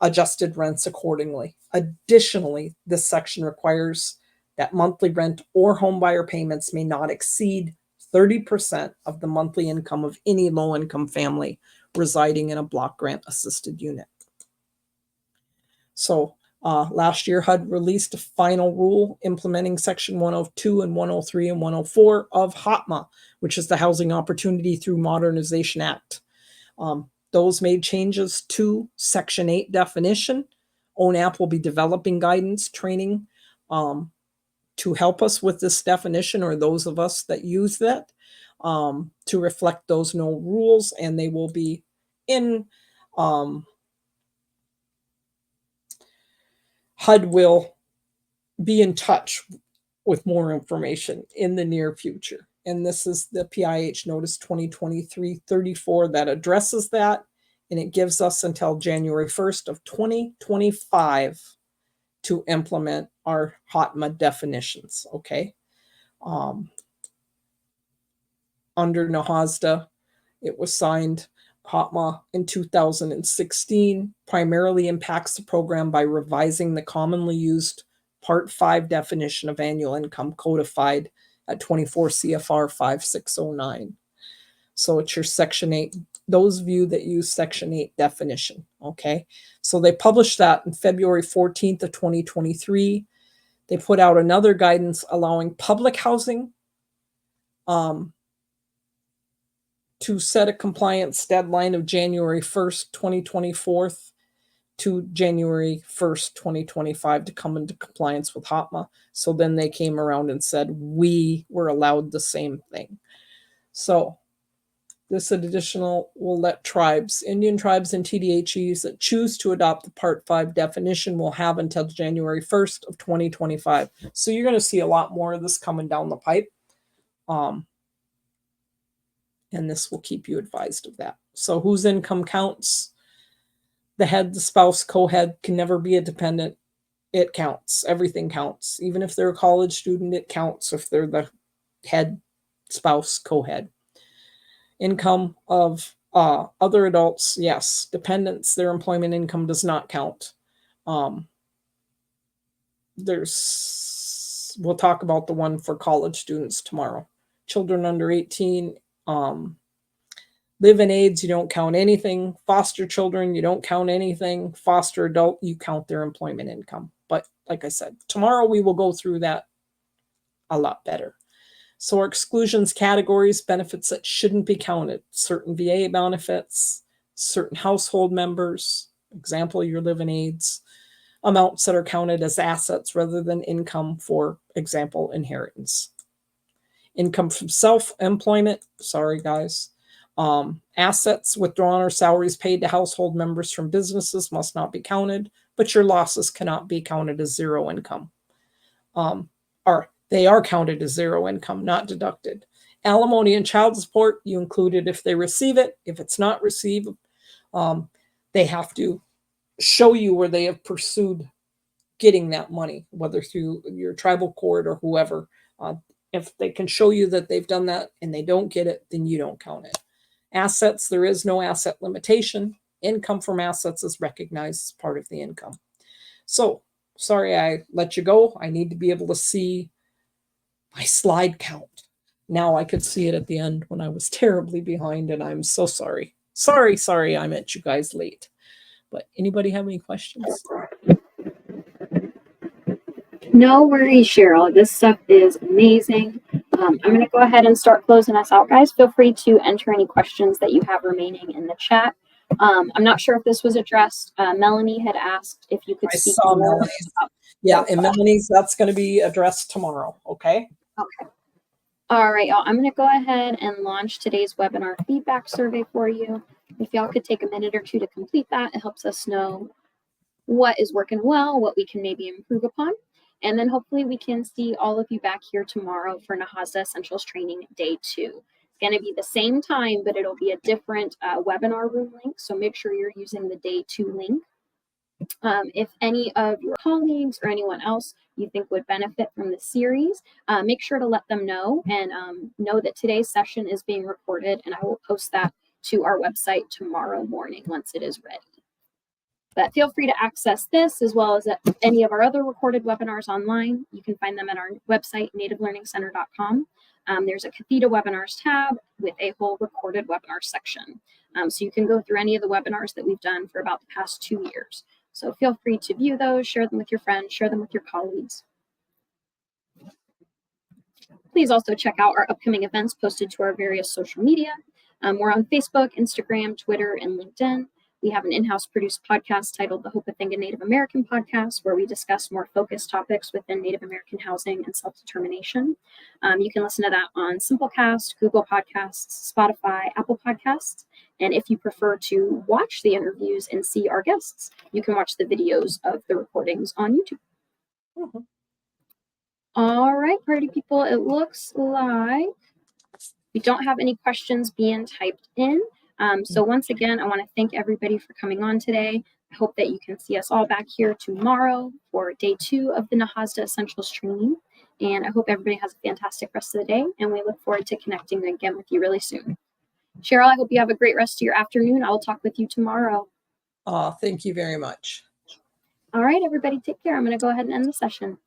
adjusted rents accordingly. Additionally, this section requires that monthly rent or homebuyer payments may not exceed 30% of the monthly income of any low-income family residing in a block grant assisted unit. So last year, HUD released a final rule implementing Section 102 and 103 and 104 of HOTMA, which is the Housing Opportunity Through Modernization Act. Those made changes to Section 8 definition. ONAP will be developing guidance, training to help us with this definition, or those of us that use that, to reflect those no rules, and they will be in HUD will be in touch with more information in the near future. And this is the PIH Notice 2023-34 that addresses that, and it gives us until January 1st of 2025 to implement our HOTMA definitions, okay? Under NAHASDA, it was signed. HOTMA in 2016 primarily impacts the program by revising the commonly used Part 5 definition of annual income codified at 24 CFR 5609. So it's your Section 8, those of you that use Section 8 definition, okay? So they published that on February 14th of 2023. They put out another guidance allowing public housing to set a compliance deadline of January 1st, 2024 to January 1st, 2025 to come into compliance with HOTMA. So then they came around and said we were allowed the same thing. So this additional will let tribes, Indian tribes and TDHEs that choose to adopt the Part 5 definition will have until January 1st of 2025. So you're going to see a lot more of this coming down the pipe. And this will keep you advised of that. So whose income counts? The head, the spouse, co-head can never be a dependent. It counts. Everything counts. Even if they're a college student, it counts if they're the head, spouse, co-head. Income of other adults, yes. Dependents, their employment income does not count. We'll talk about the one for college students tomorrow. Children under 18, live-in aids, you don't count anything. Foster children, you don't count anything. Foster adult, you count their employment income. But like I said, tomorrow we will go through that a lot better. So our exclusions categories, benefits that shouldn't be counted. Certain VA benefits, certain household members, example, your live-in aids, amounts that are counted as assets rather than income, for example, inheritance. Income from self-employment, sorry guys. Assets withdrawn or salaries paid to household members from businesses must not be counted, but your losses cannot be counted as zero income. Or they are counted as zero income, not deducted. Alimony and child support, you include it if they receive it. If it's not received, they have to show you where they have pursued getting that money, whether through your tribal court or whoever. If they can show you that they've done that and they don't get it, then you don't count it. Assets, there is no asset limitation. Income from assets is recognized as part of the income. So, sorry I let you go. I need to be able to see my slide count. Now I could see it at the end when I was terribly behind, and I'm so sorry. Sorry, I met you guys late. But anybody have any questions? No worries, Cheryl. This stuff is amazing. I'm going to go ahead and start closing us out, guys. Feel free to enter any questions that you have remaining in the chat. I'm not sure if this was addressed. Melanie had asked if you could speak more. Melanie's. Yeah, and Melanie's, that's going to be addressed tomorrow, okay? Okay. All right, y'all. I'm going to go ahead and launch today's webinar feedback survey for you. If y'all could take a minute or two to complete that, it helps us know what is working well, what we can maybe improve upon. And then hopefully we can see all of you back here tomorrow for NAHASDA Essentials Training Day 2. It's going to be the same time, but it'll be a different webinar room link. So make sure you're using the Day 2 link. If any of your colleagues or anyone else you think would benefit from the series, make sure to let them know, and know that today's session is being recorded, and I will post that to our website tomorrow morning once it is ready. But feel free to access this as well as any of our other recorded webinars online. You can find them at our website, nativelearningcenter.com. There's a Catheta Webinars tab with a whole recorded webinar section. So you can go through any of the webinars that we've done for about the past 2 years. So feel free to view those, share them with your friends, share them with your colleagues. Please also check out our upcoming events posted to our various social media. We're on Facebook, Instagram, Twitter, and LinkedIn. We have an in-house produced podcast titled the Hopathanga Native American Podcast, where we discuss more focused topics within Native American housing and self-determination. You can listen to that on Simplecast, Google Podcasts, Spotify, Apple Podcasts. And if you prefer to watch the interviews and see our guests, you can watch the videos of the recordings on YouTube. Mm-hmm. All right, party people, it looks like we don't have any questions being typed in. So once again, I want to thank everybody for coming on today. I hope that you can see us all back here tomorrow for day 2 of the NAHASDA Essentials training. And I hope everybody has a fantastic rest of the day. And we look forward to connecting again with you really soon. Cheryl, I hope you have a great rest of your afternoon. I'll talk with you tomorrow. Thank you very much. All right, everybody, take care. I'm going to go ahead and end the session.